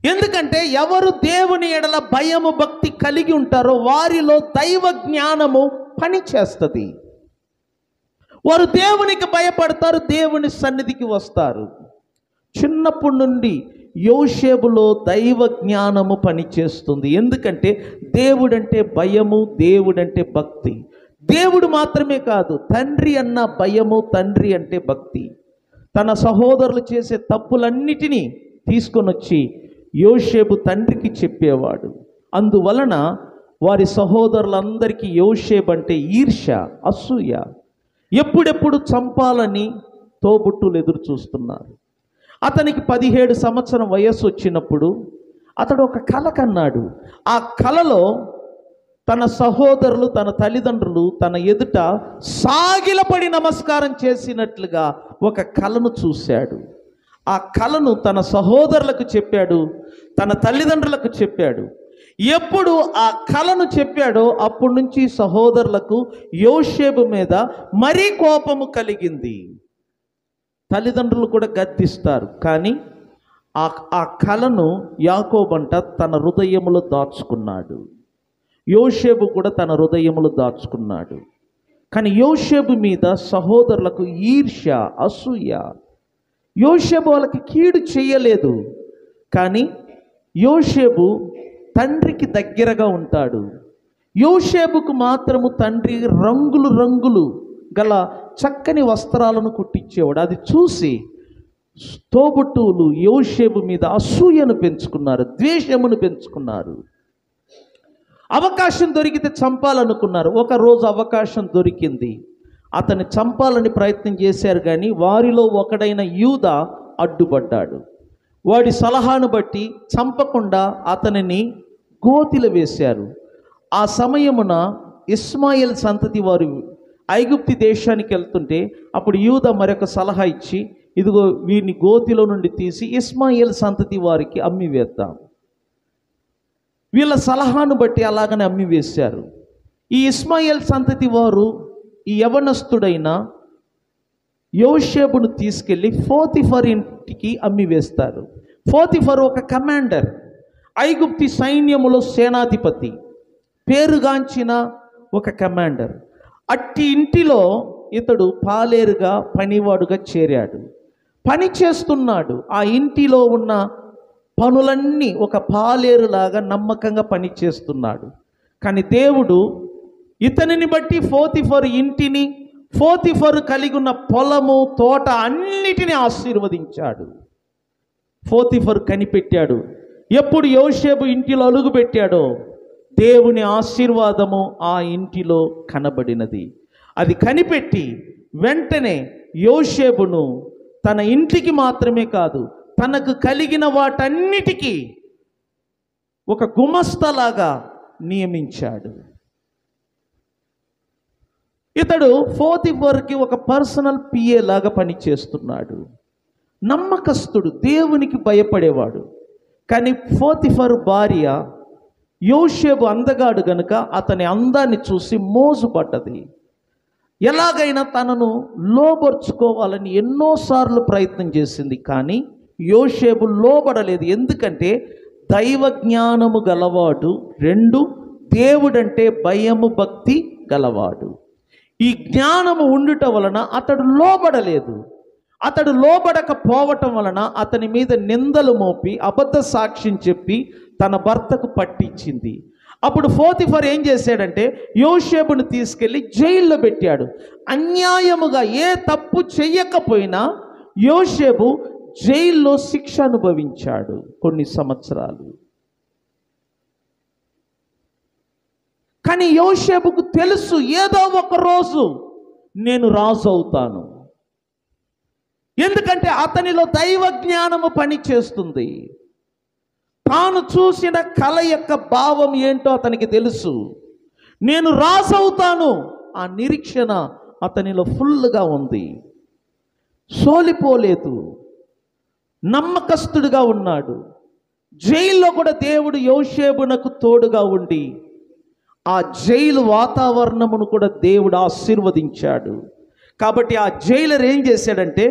ఎందుకంటే ఎవరు దేవుని ఎడల భయము భక్తి కలిగి ఉంటారో వారిలో దైవ జ్ఞానము పనిచేస్తుంది. వారు దేవునికి భయపడతారు, దేవుని సన్నిధికి వస్తారు. చిన్నప్పటి నుండి యోషేబులో దైవ జ్ఞానము పనిచేస్తుంది. ఎందుకంటే దేవుడంటే భయము, దేవుడంటే భక్తి. దేవుడు మాత్రమే కాదు, తండ్రి అన్న భయము, తండ్రి అంటే భక్తి. తన సహోదరులు చేసే తప్పులన్నిటినీ తీసుకొని వచ్చి యోషేబు తండ్రికి చెప్పేవాడు. అందువలన వారి సహోదరులందరికీ యోషేబు అంటే ఈర్ష్య, అసూయ. ఎప్పుడెప్పుడు చంపాలని తోబుట్టులు ఎదురు చూస్తున్నారు. అతనికి 17 సంవత్సరం వయస్సు వచ్చినప్పుడు అతడు ఒక కల కన్నాడు. ఆ కలలో తన సహోదరులు, తన తల్లిదండ్రులు తన ఎదుట సాగిలపడి నమస్కారం చేసినట్లుగా ఒక కలను చూశాడు. ఆ కలను తన సహోదరులకు చెప్పాడు, తన తల్లిదండ్రులకు చెప్పాడు. ఎప్పుడు ఆ కలను చెప్పాడో అప్పటి నుంచి సహోదరులకు యోషేబు మీద మరీ కోపము కలిగింది. తల్లిదండ్రులు కూడా గద్దిస్తారు. కానీ ఆ కలను యాకోబంట తన హృదయములో దాచుకున్నాడు. యోషేబు కూడా తన హృదయములో దాచుకున్నాడు. కానీ యోషేబు మీద సహోదరులకు ఈర్ష్య, అసూయ. యోషేబు వాళ్ళకి కీడు చేయలేదు, కానీ యోషేబు తండ్రికి దగ్గరగా ఉంటాడు. యోషేబుకు మాత్రము తండ్రి రంగులు రంగులు గల చక్కని వస్త్రాలను కుట్టించేవాడు. అది చూసి తోబుట్టువులు యోషేబు మీద అసూయను పెంచుకున్నారు, ద్వేషమును పెంచుకున్నారు. అవకాశం దొరికితే చంపాలనుకున్నారు. ఒక రోజు అవకాశం దొరికింది, అతన్ని చంపాలని ప్రయత్నం చేశారు, కానీ వారిలో ఒకడైన యూదా అడ్డుపడ్డాడు. వాడి సలహాను బట్టి చంపకుండా అతనిని గోతిలో వేశారు. ఆ సమయమున ఇస్మాయిల్ సంతతి వారు ఐగుప్తి దేశానికి వెళ్తుంటే అప్పుడు యూదా మరొక సలహా ఇచ్చి, ఇదిగో వీరిని గోతిలో నుండి తీసి ఇస్మాయిల్ సంతతి వారికి అమ్మి వేద్దాం. వీళ్ళ సలహాను బట్టి అలాగనే అమ్మి వేశారు. ఈ ఇస్మాయిల్ సంతతి వారు ఈ యవనస్తుడైన యోషేబును తీసుకెళ్ళి పోతీఫర్ ఇంటికి అమ్మి వేస్తారు. పోతీఫర్ ఒక కమాండర్, ఐగుప్తి సైన్యములో సేనాధిపతి, పేరుగాంచిన ఒక కమాండర్. అట్టి ఇంటిలో ఇతడు పాలేరుగా పనివాడుగా చేరాడు. పని చేస్తున్నాడు. ఆ ఇంటిలో ఉన్న పనులన్నీ ఒక పాలేరులాగా నమ్మకంగా పని చేస్తున్నాడు. కానీ దేవుడు ఇతనిని బట్టి పోతీఫర్ ఇంటిని, పోతీఫర్ కలిగి ఉన్న పొలము, తోట అన్నిటినీ ఆశీర్వదించాడు. పోతీఫర్ కనిపెట్టాడు. ఎప్పుడు యోసేపు ఇంటిలో అలుగు పెట్టాడో దేవుని ఆశీర్వాదము ఆ ఇంటిలో కనబడినది. అది కనిపెట్టి వెంటనే యోసేపును తన ఇంటికి మాత్రమే కాదు, తనకు కలిగిన వాటన్నిటికీ ఒక గుమస్తలాగా నియమించాడు. ఇతడు పోతీఫర్కి ఒక పర్సనల్ పిఏ లాగా పనిచేస్తున్నాడు. నమ్మకస్తుడు, దేవునికి భయపడేవాడు. కానీ పోతీఫర్ భార్య యోసేపు అందగాడు గనుక అతని అందాన్ని చూసి మోజుపడ్డది. ఎలాగైనా తనను లోబర్చుకోవాలని ఎన్నోసార్లు ప్రయత్నం చేసింది, కానీ యోసేపు లోబడలేదు. ఎందుకంటే దైవ జ్ఞానము గలవాడు, 2 దేవుడంటే భయము భక్తి గలవాడు. ఈ జ్ఞానము ఉండుట వలన అతడు లోబడలేదు. అతడు లోబడకపోవటం వలన అతని మీద నిందలు మోపి అబద్ధ సాక్ష్యం చెప్పి తన భర్తకు పట్టించింది. అప్పుడు పోతీఫర్ ఏం చేశాడంటే యోసేపును తీసుకెళ్ళి జైల్లో పెట్టాడు. అన్యాయముగా ఏ తప్పు చెయ్యకపోయినా యోసేపు జైల్లో శిక్ష అనుభవించాడు కొన్ని సంవత్సరాలు. కానీ యోసేపుకు తెలుసు, ఏదో ఒక రోజు నేను రాజు అవుతాను. ఎందుకంటే అతనిలో దైవ జ్ఞానము పని చేస్తుంది. తాను చూసిన కళ యొక్క భావం ఏంటో అతనికి తెలుసు. నేను రాజు అవుతాను, ఆ నిరీక్షణ అతనిలో ఫుల్గా ఉంది. సోలిపోలేదు, నమ్మకస్తుడిగా ఉన్నాడు. జైల్లో కూడా దేవుడు యోసేపునకు తోడుగా ఉండి ఆ జైలు వాతావరణమును కూడా దేవుడు ఆశీర్వదించాడు. కాబట్టి ఆ జైలర్ ఏం చేశాడంటే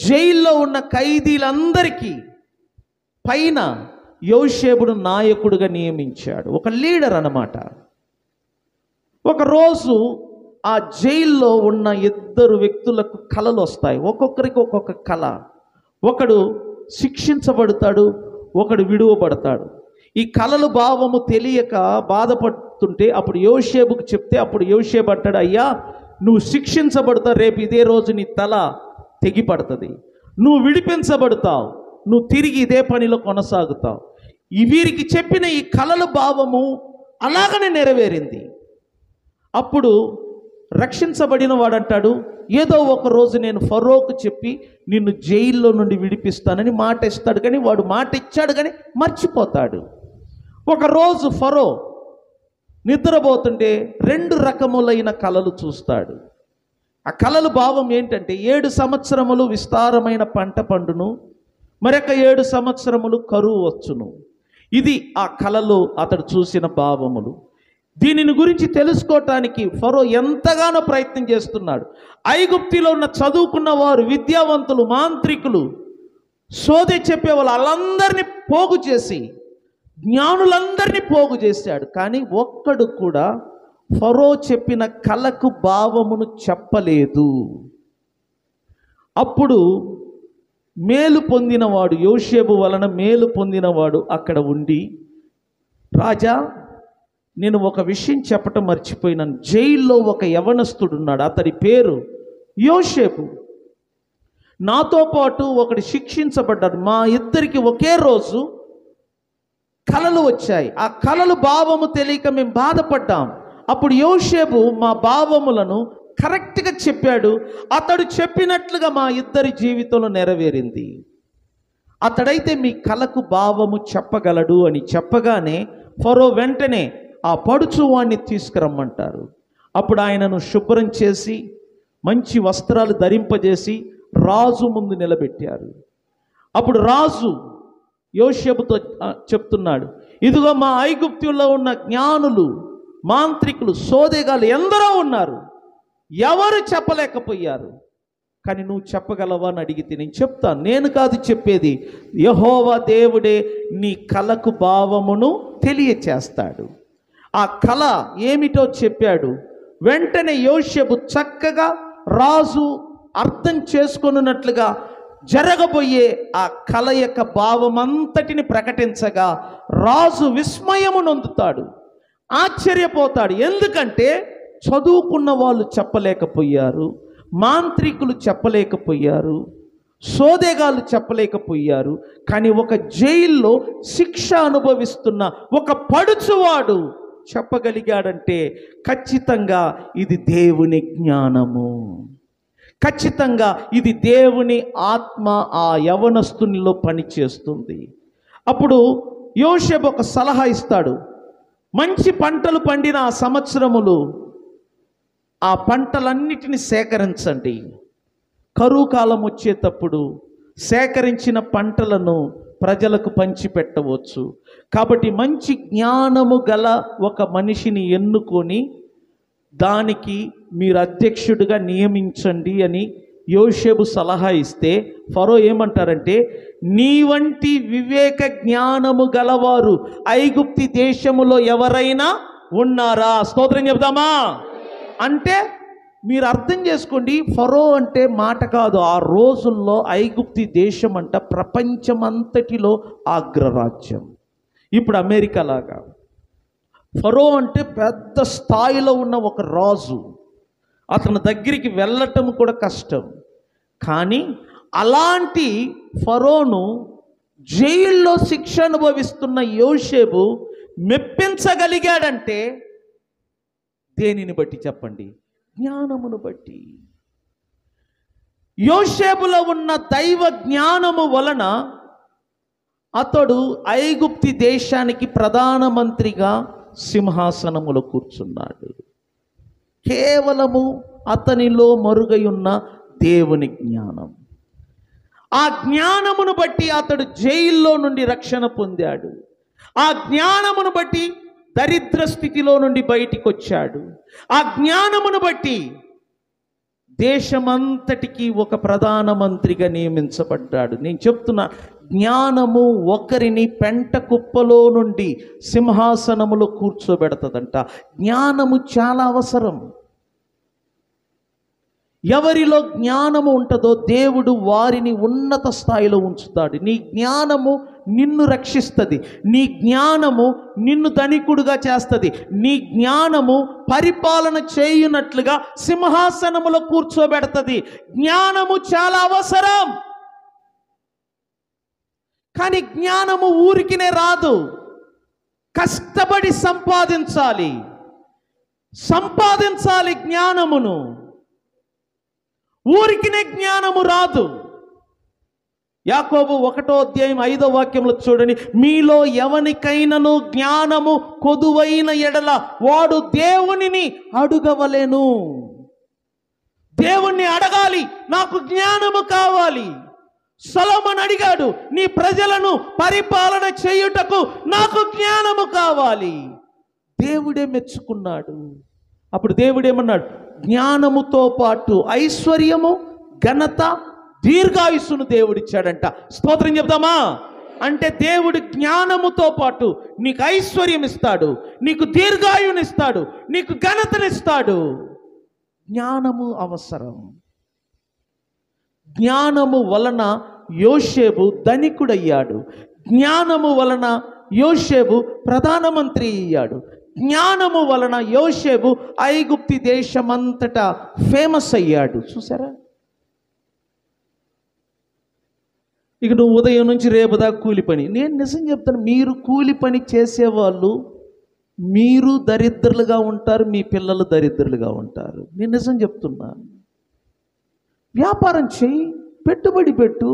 జైల్లో ఉన్న ఖైదీలందరికీ పైన యోసేపును నాయకుడిగా నియమించాడు. ఒక లీడర్ అన్నమాట. ఒకరోజు ఆ జైల్లో ఉన్న 2 వ్యక్తులకు కలలు వస్తాయి. ఒక్కొక్కరికి ఒక్కొక్క కళ. ఒకడు శిక్షించబడతాడు, ఒకడు విడువబడతాడు. ఈ కళలు భావము తెలియక బాధపడుతుంటే అప్పుడు యోసేపుకు చెప్తే అప్పుడు యోసేపు అంటాడు, అయ్యా నువ్వు శిక్షించబడతావు, రేపు ఇదే రోజు నీ తల తెగిపడుతుంది. నువ్వు విడిపించబడతావు, నువ్వు తిరిగి ఇదే పనిలో కొనసాగుతావు. వీరికి చెప్పిన ఈ కళల భావము అలాగనే నెరవేరింది. అప్పుడు రక్షించబడిన వాడంటాడు, ఏదో ఒక రోజు నేను ఫరోకు చెప్పి నిన్ను జైల్లో నుండి విడిపిస్తానని మాట ఇస్తాడు. కానీ వాడు మాట ఇచ్చాడు కానీ మర్చిపోతాడు. ఒకరోజు ఫరో నిద్రపోతుంటే 2 రకములైన కళలు చూస్తాడు. ఆ కళల భావం ఏంటంటే 7 సంవత్సరములు విస్తారమైన పంట పండును, మరొక 7 సంవత్సరములు కరువు వచ్చును. ఇది ఆ కళలో అతడు చూసిన భావములు. దీనిని గురించి తెలుసుకోవటానికి ఫరో ఎంతగానో ప్రయత్నం చేస్తున్నాడు. ఐగుప్తిలో ఉన్న చదువుకున్న వారు, విద్యావంతులు, మాంత్రికులు, సోదె చెప్పే వాళ్ళందరినీ పోగు చేసి జ్ఞానులందరినీ పోగు చేశాడు. కానీ ఒక్కడు కూడా ఫరో చెప్పిన కళకు భావమును చెప్పలేదు. అప్పుడు మేలు పొందినవాడు, యోసేపు వలన మేలు పొందినవాడు అక్కడ ఉండి, రాజా నేను ఒక విషయం చెప్పటం మర్చిపోయినాను. జైల్లో ఒక యవనస్తుడున్నాడు, అతడి పేరు యోసేపు. నాతో పాటు ఒకడు శిక్షించబడ్డాడు. మా ఇద్దరికి ఒకే రోజు కలలు వచ్చాయి. ఆ కలలు భావము తెలియక మేము బాధపడ్డాం. అప్పుడు యోసేపు మా భావములను కరెక్ట్గా చెప్పాడు. అతడు చెప్పినట్లుగా మా ఇద్దరి జీవితంలో నెరవేరింది. అతడైతే మీ కలకు భావము చెప్పగలడు అని చెప్పగానే ఫరో వెంటనే ఆ పడుచువాణ్ణి తీసుకురమ్మంటారు. అప్పుడు ఆయనను శుభ్రం చేసి మంచి వస్త్రాలు ధరింపజేసి రాజు ముందు నిలబెట్టారు. అప్పుడు రాజు యోసేపుతో చెప్తున్నాడు, ఇదిగో మా ఐగుప్తుల్లో ఉన్న జ్ఞానులు, మాంత్రికులు, సోదెగాలు ఎందరో ఉన్నారు, ఎవరు చెప్పలేకపోయారు, కానీ నువ్వు చెప్పగలవా అని అడిగితే నేను చెప్తాను. నేను కాదు చెప్పేది, యెహోవా దేవుడే నీ కలకు భావమును తెలియచేస్తాడు. ఆ కళ ఏమిటో చెప్పాడు. వెంటనే యోసేపు చక్కగా రాజు అర్థం చేసుకొనున్నట్లుగా జరగబోయే ఆ కళ యొక్క భావమంతటిని ప్రకటించగా రాజు విస్మయము నొందుతాడు, ఆశ్చర్యపోతాడు. ఎందుకంటే చదువుకున్న వాళ్ళు చెప్పలేకపోయారు, మాంత్రికులు చెప్పలేకపోయారు, సోదెగాళ్ళు చెప్పలేకపోయారు, కానీ ఒక జైల్లో శిక్ష అనుభవిస్తున్న ఒక పడుచువాడు చెప్పగలిగాడంటే ఖచ్చితంగా ఇది దేవుని జ్ఞానము, ఖచ్చితంగా ఇది దేవుని ఆత్మ ఆ యవనస్తునిలో పనిచేస్తుంది. అప్పుడు యోసేపు ఒక సలహా ఇస్తాడు. మంచి పంటలు పండిన ఆ సంవత్సరములు ఆ పంటలన్నిటిని సేకరించండి. కరువు కాలం వచ్చేటప్పుడు సేకరించిన పంటలను ప్రజలకు పంచిపెట్టవచ్చు. కాబట్టి మంచి జ్ఞానము గల ఒక మనిషిని ఎన్నుకొని దానికి మీరు అధ్యక్షుడిగా నియమించండి అని యోసేపు సలహా ఇస్తే ఫరో ఏమంటారంటే, నీ వంటి వివేక జ్ఞానము గలవారు ఐగుప్తి దేశములో ఎవరైనా ఉన్నారా? స్తోత్రం చెప్దామా? అంటే మీరు అర్థం చేసుకోండి, ఫరో అంటే మాట కాదు. ఆ రోజుల్లో ఐగుప్తి దేశం అంట ప్రపంచమంతటిలో అగ్రరాజ్యం. ఇప్పుడు అమెరికా లాగా ఫరో అంటే పెద్ద స్థాయిలో ఉన్న ఒక రాజు. అతని దగ్గరికి వెళ్ళటం కూడా కష్టం. కానీ అలాంటి ఫరోను జైల్లో శిక్ష అనుభవిస్తున్న యోసేపు మెప్పించగలిగాడంటే దేనిని బట్టి చెప్పండి? జ్ఞానమును బట్టి. యోసేపులో ఉన్న దైవ జ్ఞానము వలన అతడు ఐగుప్తి దేశానికి ప్రధానమంత్రిగా సింహాసనములో కూర్చున్నాడు. కేవలము అతనిలో మరుగై ఉన్న దేవుని జ్ఞానం. ఆ జ్ఞానమును బట్టి అతడు జైల్లో నుండి రక్షణ పొందాడు. ఆ జ్ఞానమును బట్టి దరిద్ర స్థితిలో నుండి బయటికి వచ్చాడు. ఆ జ్ఞానమును బట్టి దేశమంతటికి ఒక ప్రధానమంత్రిగా నియమించబడ్డాడు. నేను చెప్తున్నా, జ్ఞానము ఒకరిని పెంట కుప్పలో నుండి సింహాసనములో కూర్చోబెడతదంట. జ్ఞానము చాలా అవసరం. ఎవరిలో జ్ఞానము ఉంటుందో దేవుడు వారిని ఉన్నత స్థాయిలో ఉంచుతాడు. నీ జ్ఞానము నిన్ను రక్షిస్తుంది. నీ జ్ఞానము నిన్ను ధనికుడుగా చేస్తుంది. నీ జ్ఞానము పరిపాలన చేయునట్లుగా సింహాసనములో కూర్చోబెడుతుంది. జ్ఞానము చాలా అవసరం. కానీ జ్ఞానము ఊరికినే రాదు, కష్టపడి సంపాదించాలి. జ్ఞానమును. ఊరికినే జ్ఞానము రాదు. యాకోబు 1:5 చూడండి, మీలో ఎవనికైనను జ్ఞానము కొదువైన ఎడల వాడు దేవునిని అడుగవలెను. దేవుణ్ణి అడగాలి, నాకు జ్ఞానము కావాలి. సొలొమోను అడిగాడు, నీ ప్రజలను పరిపాలన చేయుటకు నాకు జ్ఞానము కావాలి. దేవుడే మెచ్చుకున్నాడు. అప్పుడు దేవుడేమన్నాడు? జ్ఞానముతో పాటు ఐశ్వర్యము, ఘనత, దీర్ఘాయుస్సును దేవుడిచ్చాడంట. స్తోత్రం చెప్దామా? అంటే దేవుడు జ్ఞానముతో పాటు నీకు ఐశ్వర్యం ఇస్తాడు, నీకు దీర్ఘాయునిస్తాడు, నీకు ఘనతనిస్తాడు. జ్ఞానము అవసరం. జ్ఞానము వలన యోసేపు ధనికుడయ్యాడు. జ్ఞానము వలన యోసేపు ప్రధానమంత్రి అయ్యాడు. జ్ఞానము వలన యోసేపు ఐగుప్తి ఇక నువ్వు ఉదయం నుంచి రేపు దాకా కూలి పని. నేను నిజం చెప్తాను, మీరు కూలి పని చేసేవాళ్ళు మీరు దరిద్రులుగా ఉంటారు, మీ పిల్లలు దరిద్రులుగా ఉంటారు. నేను నిజం చెప్తున్నాను. వ్యాపారం చెయ్యి, పెట్టుబడి పెట్టు,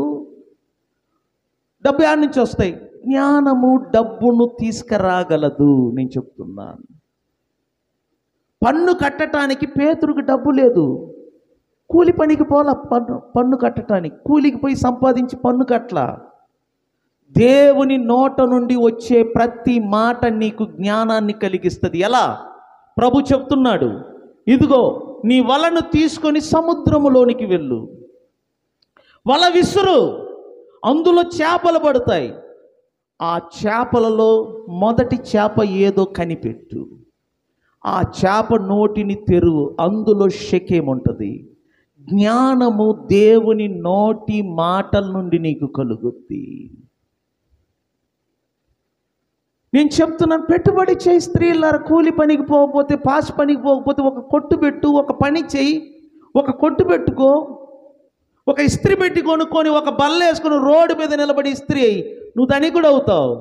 డబ్బు యాడ్ నుంచి వస్తాయి. జ్ఞానము డబ్బును తీసుకురాగలదు. నేను చెప్తున్నాను. పన్ను కట్టడానికి పేతురుకు డబ్బు లేదు, కూలి పనికి పోలా. పన్ను కట్టడానికి కూలికి పోయి సంపాదించి పన్ను కట్టలా. దేవుని నోట నుండి వచ్చే ప్రతి మాట నీకు జ్ఞానాన్ని కలిగిస్తుంది. ఎలా? ప్రభు చెప్తున్నాడు, ఇదిగో నీ వలను తీసుకొని సముద్రములోనికి వెళ్ళు, వల విసురు, అందులో చేపలు పడతాయి. ఆ చేపలలో మొదటి చేప ఏదో కనిపెట్టు, ఆ చేప నోటిని తెరువు, అందులో షకేముంటుంది. జ్ఞానము దేవుని నోటి మాటల నుండి నీకు కలుగుద్ది. నేను చెప్తున్నాను, పెట్టుబడి చేయి స్త్రీలారా. కూలి పనికి పోకపోతే, పాస్ పనికి పోకపోతే ఒక కొట్టు పెట్టు, ఒక పని చేయి, ఒక కొట్టు పెట్టుకో, ఒక ఇస్త్రీ పెట్టి కొనుక్కొని ఒక బల్ల వేసుకొని రోడ్డు మీద నిలబడి ఇస్త్రీ అయ్యి నువ్వు ధనికుడు అవుతావు.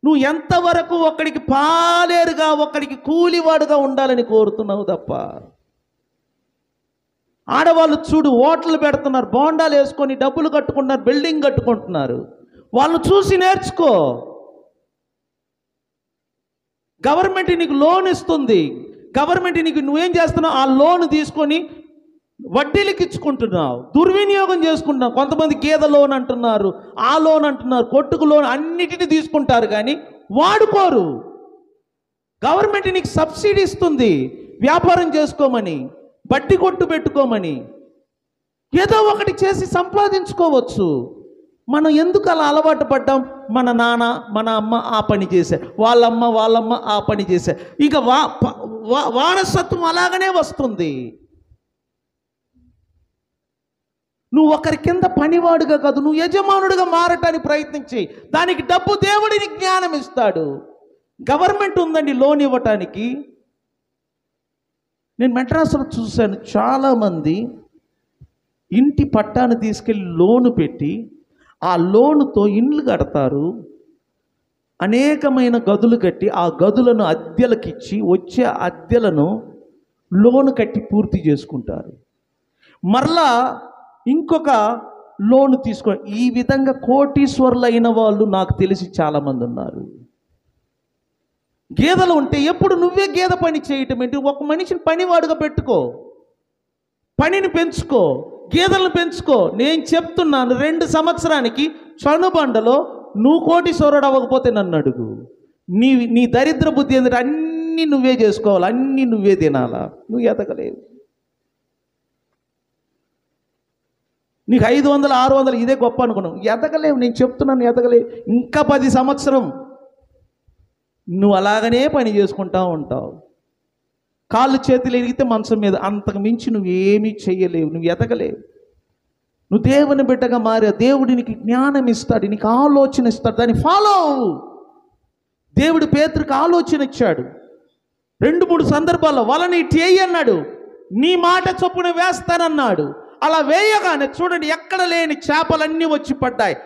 నువ్వు ఎంతవరకు ఒకడికి పాలేరుగా, ఒకడికి కూలివాడుగా ఉండాలని కోరుతున్నావు తప్ప. ఆడవాళ్ళు చూడు, హోటళ్ళు పెడుతున్నారు, బోండాలు వేసుకొని డబ్బులు కట్టుకుంటున్నారు, బిల్డింగ్ కట్టుకుంటున్నారు. వాళ్ళని చూసి నేర్చుకో. గవర్నమెంట్ నీకు లోన్ ఇస్తుంది, గవర్నమెంట్ నీకు నువ్వేం చేస్తున్నావు? ఆ లోన్ తీసుకొని వడ్డీలకు ఇచ్చుకుంటున్నావు, దుర్వినియోగం చేసుకుంటున్నావు. కొంతమంది గేదె లోన్ అంటున్నారు, ఆ లోన్ అంటున్నారు, కొట్టుకు లోన్, అన్నిటినీ తీసుకుంటారు కానీ వాడుకోరు. గవర్నమెంట్ నీకు సబ్సిడీ ఇస్తుంది వ్యాపారం చేసుకోమని, బడ్డీ కొట్టు పెట్టుకోమని. ఏదో ఒకటి చేసి సంపాదించుకోవచ్చు. మనం ఎందుకు అలా అలవాటు పడ్డాం? మన నాన్న మన అమ్మ ఆ పని చేశారు, వాళ్ళమ్మ ఆ పని చేశారు. ఇక వారసత్వం అలాగనే వస్తుంది. నువ్వు ఒకరి కింద పనివాడుగా కాదు, నువ్వు యజమానుడిగా మారటానికి ప్రయత్నించి, దానికి డబ్బు దేవుడిని జ్ఞానం ఇస్తాడు. గవర్నమెంట్ ఉందండి లోన్ ఇవ్వటానికి. నేను మెడ్రాస్లో చూశాను, చాలామంది ఇంటి పట్టాను తీసుకెళ్ళి లోను పెట్టి ఆ లోనుతో ఇండ్లు కడతారు, అనేకమైన గదులు కట్టి ఆ గదులను అద్దెలకిచ్చి వచ్చే అద్దెలను లోను కట్టి పూర్తి చేసుకుంటారు. మరలా ఇంకొక లోను తీసుకో. ఈ విధంగా కోటీశ్వరులు అయిన వాళ్ళు నాకు తెలిసి చాలామంది ఉన్నారు. గేదెలు ఉంటే ఎప్పుడు నువ్వే గేదె పని చేయటం ఏంటి? ఒక మనిషిని పనివాడుగా పెట్టుకో, పనిని పెంచుకో, గేదెలను పెంచుకో. నేను చెప్తున్నాను, 2 సంవత్సరానికి చనుబండలో నువ్వు కోటీశ్వరుడు అవ్వకపోతే నన్ను అడుగు. నీ దరిద్ర బుద్ధి ఏంటంటే అన్నీ నువ్వే చేసుకోవాలి, అన్నీ నువ్వే తినాలా. నువ్వు ఎదగలేవు. నీకు 500 600 ఇదే గొప్ప అనుకున్నావు, ఎదగలేవు. నేను చెప్తున్నాను, ఎదగలేవు. ఇంకా 10 సంవత్సరం నువ్వు అలాగనే పని చేసుకుంటా ఉంటావు. కాళ్ళు చేతులు ఎరిగితే మంచం మీద, అంతకు మించి నువ్వేమీ చెయ్యలేవు, నువ్వు ఎదగలేవు. నువ్వు దేవుని బిడ్డగా మారా, దేవుడు నీకు జ్ఞానం ఇస్తాడు, నీకు ఆలోచన ఇస్తాడు, దాన్ని ఫాలో అవ్వు. దేవుడు పేతురుకి ఆలోచన ఇచ్చాడు. 2-3 సందర్భాల్లో వలని ఇటు అన్నాడు, నీ మాట చొప్పున వేస్తానన్నాడు. అలా వేయగానే చూడండి, ఎక్కడ లేని చేపలన్నీ వచ్చి పడ్డాయి.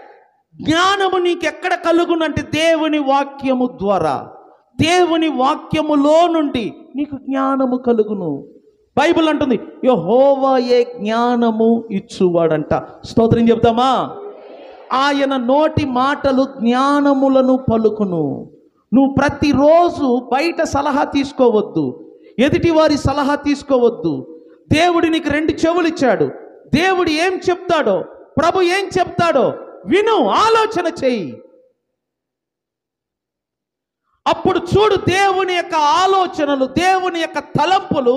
జ్ఞానము నీకు ఎక్కడ కలుగునంటే దేవుని వాక్యము ద్వారా, దేవుని వాక్యములో నుండి నీకు జ్ఞానము కలుగును. బైబిల్ అంటుంది, యెహోవాయే జ్ఞానము ఇచ్చువాడంట. స్తోత్రం చెప్తామా? ఆయన నోటి మాటలు జ్ఞానములను పలుకును. నువ్వు ప్రతిరోజు బయట సలహా తీసుకోవద్దు, ఎదుటి వారి సలహా తీసుకోవద్దు. దేవుడు నీకు 2 చెవులు ఇచ్చాడు. దేవుడు ఏం చెప్తాడో, ప్రభు ఏం చెప్తాడో విను, ఆలోచన చెయ్యి. అప్పుడు చూడు, దేవుని యొక్క ఆలోచనలు, దేవుని యొక్క తలంపులు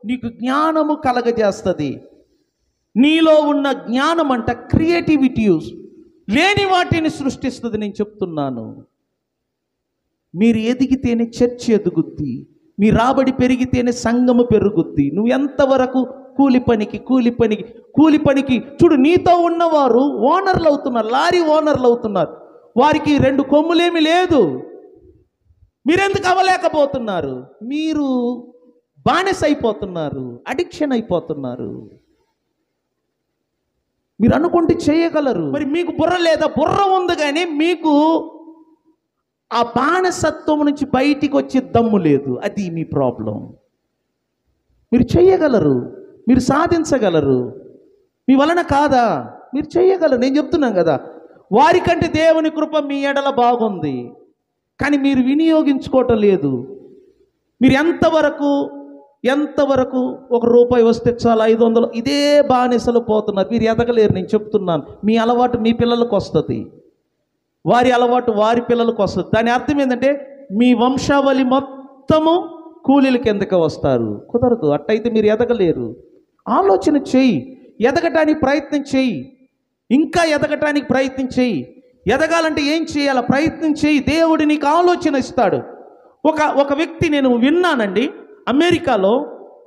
నీకు జ్ఞానము కలగజేస్తుంది. నీలో ఉన్న జ్ఞానం అంట క్రియేటివిటీస్, లేని వాటిని సృష్టిస్తుంది. నేను చెప్తున్నాను, మీరు ఎదిగితేనే చర్చ్ ఎదుగుద్ది, మీ రాబడి పెరిగితేనే సంఘము పెరుగుద్ది. నువ్వు ఎంతవరకు కూలి పనికి చూడు, నీతో ఉన్నవారు ఓనర్లు అవుతున్నారు, లారీ ఓనర్లు అవుతున్నారు. వారికి 2 కొమ్ములేమి లేదు. మీరెందుకు అవ్వలేకపోతున్నారు? మీరు బానిస అయిపోతున్నారు, అడిక్షన్ అయిపోతున్నారు. మీరు అనుకుంటే చేయగలరు. మరి మీకు బుర్ర లేదా? బుర్ర ఉంది, కానీ మీకు ఆ బానిసత్వం నుంచి బయటికి వచ్చే దమ్ము లేదు. అది మీ ప్రాబ్లం. మీరు చేయగలరు, మీరు సాధించగలరు. మీ వలన కాదా? మీరు చేయగలరు. నేను చెప్తున్నాను కదా, వారికంటే దేవుని కృప మీ ఎడల బాగుంది, కానీ మీరు వినియోగించుకోవటం లేదు. మీరు ఎంతవరకు ఒక రూపాయి వస్తే చాలా 500 ఇదే బానిసలు పోతున్నారు. మీరు ఎదగలేరు. నేను చెప్తున్నాను, మీ అలవాటు మీ పిల్లలకు వస్తుంది, వారి అలవాటు వారి పిల్లలకు వస్తుంది. దాని అర్థం ఏంటంటే మీ వంశావళి మొత్తము కూలీల కిందకి వస్తారు. కుదరదు. అట్టయితే మీరు ఎదగలేరు. ఆలోచన చెయ్యి, ఎదగటానికి ప్రయత్నం చెయ్యి, ఇంకా ఎదగటానికి ప్రయత్నం చెయ్యి. ఎదగాలంటే ఏం చేయాలి? ప్రయత్నం చెయ్యి. దేవుడు నీకు ఆలోచన ఇస్తాడు. ఒక వ్యక్తి, నేను విన్నానండి, అమెరికాలో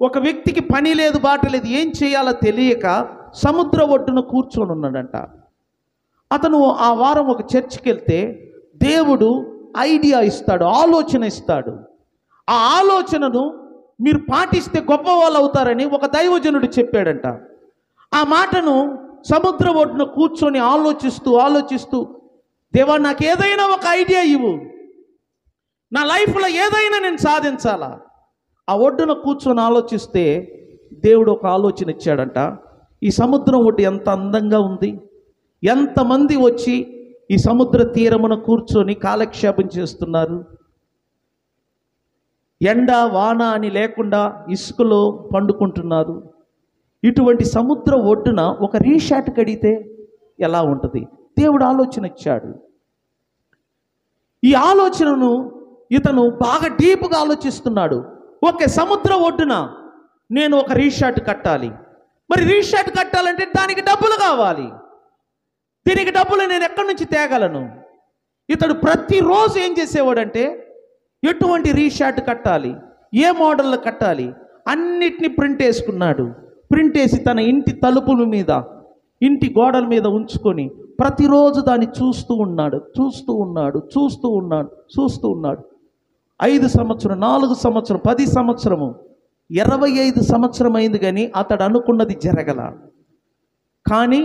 ఒక వ్యక్తికి పని లేదు, బాట లేదు, ఏం చేయాలో తెలియక సముద్ర ఒడ్డున కూర్చొని ఉన్నాడంట. అతను ఆ వారం ఒక చర్చికి వెళ్తే దేవుడు ఐడియా ఇస్తాడు, ఆలోచన ఇస్తాడు. ఆ ఆలోచనను మీరు పాటిస్తే గొప్ప వాళ్ళు అవుతారని ఒక దైవజనుడు చెప్పాడంట. ఆ మాటను సముద్ర ఒడ్డున కూర్చొని ఆలోచిస్తూ దేవా, నాకు ఏదైనా ఒక ఐడియా ఇవ్వు, నా లైఫ్లో ఏదైనా నేను సాధించాలా. ఆ ఒడ్డున కూర్చొని ఆలోచిస్తే దేవుడు ఒక ఆలోచన ఇచ్చాడంట. ఈ సముద్రం ఒడ్డు ఎంత అందంగా ఉంది, ఎంతమంది వచ్చి ఈ సముద్ర తీరమున కూర్చొని కాలక్షేపం చేస్తున్నారు. ఎండ వాన అని లేకుండా ఇసుకలో పండుకుంటున్నారు. ఇటువంటి సముద్ర ఒడ్డున ఒక రీషాట్ కడిగితే ఎలా ఉంటుంది? దేవుడు ఆలోచన ఇచ్చాడు. ఈ ఆలోచనను ఇతను బాగా డీప్గా ఆలోచిస్తున్నాడు. ఓకే, సముద్ర ఒడ్డున నేను ఒక రీషాట్ కట్టాలి. మరి రీషాట్ కట్టాలంటే దానికి డబ్బులు కావాలి. దీనికి డబ్బులు నేను ఎక్కడి నుంచి తేగలను? ఇతడు ప్రతిరోజు ఏం చేసేవాడంటే, ఎటువంటి రీషాట్ కట్టాలి, ఏ మోడల్లో కట్టాలి, అన్నిటినీ ప్రింట్ వేసుకున్నాడు. ప్రింట్ వేసి తన ఇంటి తలుపుల మీద, ఇంటి గోడల మీద ఉంచుకొని ప్రతిరోజు దాన్ని చూస్తూ ఉన్నాడు. 5 సంవత్సరం, 4 సంవత్సరం, 10 సంవత్సరము, 25 సంవత్సరం అయింది, కానీ అతడు అనుకున్నది జరగల. కానీ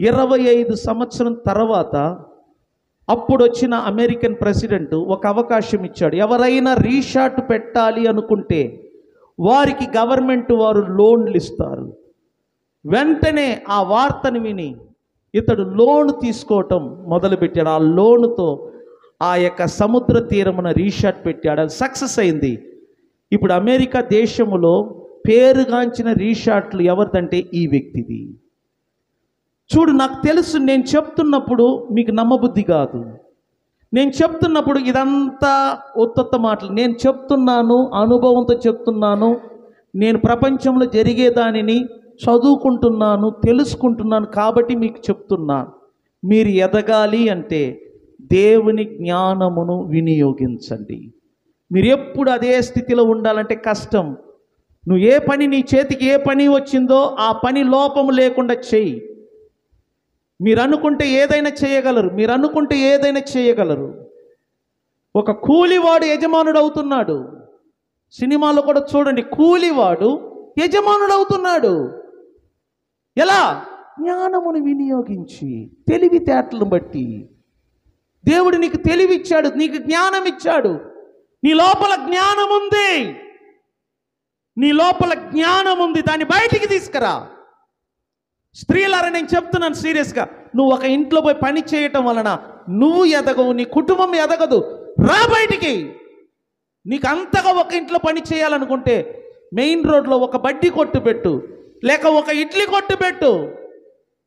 25 సంవత్సరం తర్వాత అప్పుడు వచ్చిన అమెరికన్ ప్రెసిడెంట్ ఒక అవకాశం ఇచ్చాడు. ఎవరైనా రీషాట్ పెట్టాలి అనుకుంటే వారికి గవర్నమెంట్ వారు లోన్లు ఇస్తారు. వెంటనే ఆ వార్తను విని ఇతడు లోన్ తీసుకోవటం మొదలుపెట్టాడు. ఆ లోనుతో ఆ యొక్క సముద్ర తీరమున రీషాట్ పెట్టాడు. అది సక్సెస్ అయింది. ఇప్పుడు అమెరికా దేశములో పేరుగాంచిన రీషాట్లు ఎవరిదంటే ఈ వ్యక్తిది. చూడు, నాకు తెలుసు, నేను చెప్తున్నప్పుడు మీకు నమ్మబుద్ధి కాదు. నేను చెప్తున్నప్పుడు ఇదంతా ఉత్తత్త మాటలు. నేను చెప్తున్నాను, అనుభవంతో చెప్తున్నాను. నేను ప్రపంచంలో జరిగేదానిని చదువుకుంటున్నాను, తెలుసుకుంటున్నాను, కాబట్టి మీకు చెప్తున్నాను. మీరు ఎదగాలి అంటే దేవుని జ్ఞానమును వినియోగించండి. మీరు ఎప్పుడు అదే స్థితిలో ఉండాలంటే కష్టం. నువ్వు ఏ పని, నీ చేతికి ఏ పని వచ్చిందో ఆ పని లోపము లేకుండా చెయ్యి. మీరు అనుకుంటే ఏదైనా చేయగలరు. ఒక కూలివాడు యజమానుడు అవుతున్నాడు. సినిమాలో కూడా చూడండి, కూలివాడు యజమానుడు అవుతున్నాడు. ఎలా? జ్ఞానమును వినియోగించి, తెలివితేటలను బట్టి. దేవుడు నీకు తెలివిచ్చాడు, నీకు జ్ఞానం ఇచ్చాడు. నీ లోపల జ్ఞానం ఉంది, దాన్ని బయటికి తీసుకురా. స్త్రీలారా, నేను చెప్తున్నాను సీరియస్గా, నువ్వు ఒక ఇంట్లో పోయి పని చేయటం వలన నువ్వు ఎదగవు, నీ కుటుంబం ఎదగదు. రా బయటికి. నీకు అంతగా ఒక ఇంట్లో పని చేయాలనుకుంటే మెయిన్ రోడ్లో ఒక బడ్డీ కొట్టు పెట్టు, లేక ఒక ఇడ్లీ కొట్టు పెట్టు.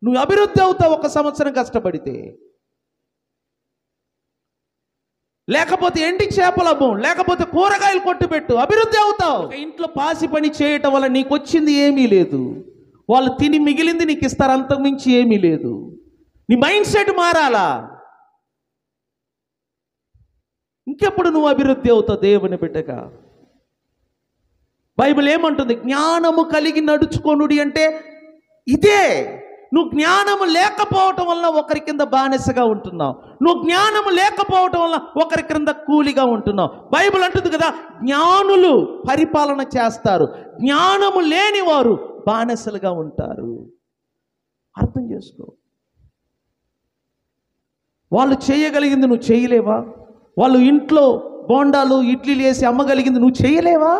నువ్వు అభివృద్ధి అవుతావు 1 సంవత్సరం కష్టపడితే. లేకపోతే ఎండి చేపల అమ్ము, లేకపోతే కూరగాయలు కొట్టు పెట్టు, అభివృద్ధి అవుతావు. ఒక ఇంట్లో పాసి పని చేయటం వల్ల నీకు వచ్చింది ఏమీ లేదు. వాళ్ళు తిని మిగిలింది నీకు ఇస్తారు, అంతకుమించి ఏమీ లేదు. నీ మైండ్ సెట్ మారాలా. ఇంకెప్పుడు నువ్వు అభివృద్ధి అవుతావు దేవుని బిడ్డగా. బైబిల్ ఏమంటుంది? జ్ఞానము కలిగి నడుచుకొనుడి అంటే ఇదే. నువ్వు జ్ఞానము లేకపోవటం వల్ల ఒకరి కింద బానిసగా ఉంటున్నావు. నువ్వు జ్ఞానము లేకపోవటం వల్ల ఒకరి కింద కూలిగా ఉంటున్నావు. బైబిల్ అంటుంది కదా, జ్ఞానులు పరిపాలన చేస్తారు, జ్ఞానము లేని వారు బానిసలుగా ఉంటారు. అర్థం చేసుకో. వాళ్ళు చేయగలిగింది నువ్వు చేయలేవా? వాళ్ళు ఇంట్లో బోండాలు ఇడ్లీలు వేసి అమ్మగలిగింది నువ్వు చేయలేవా?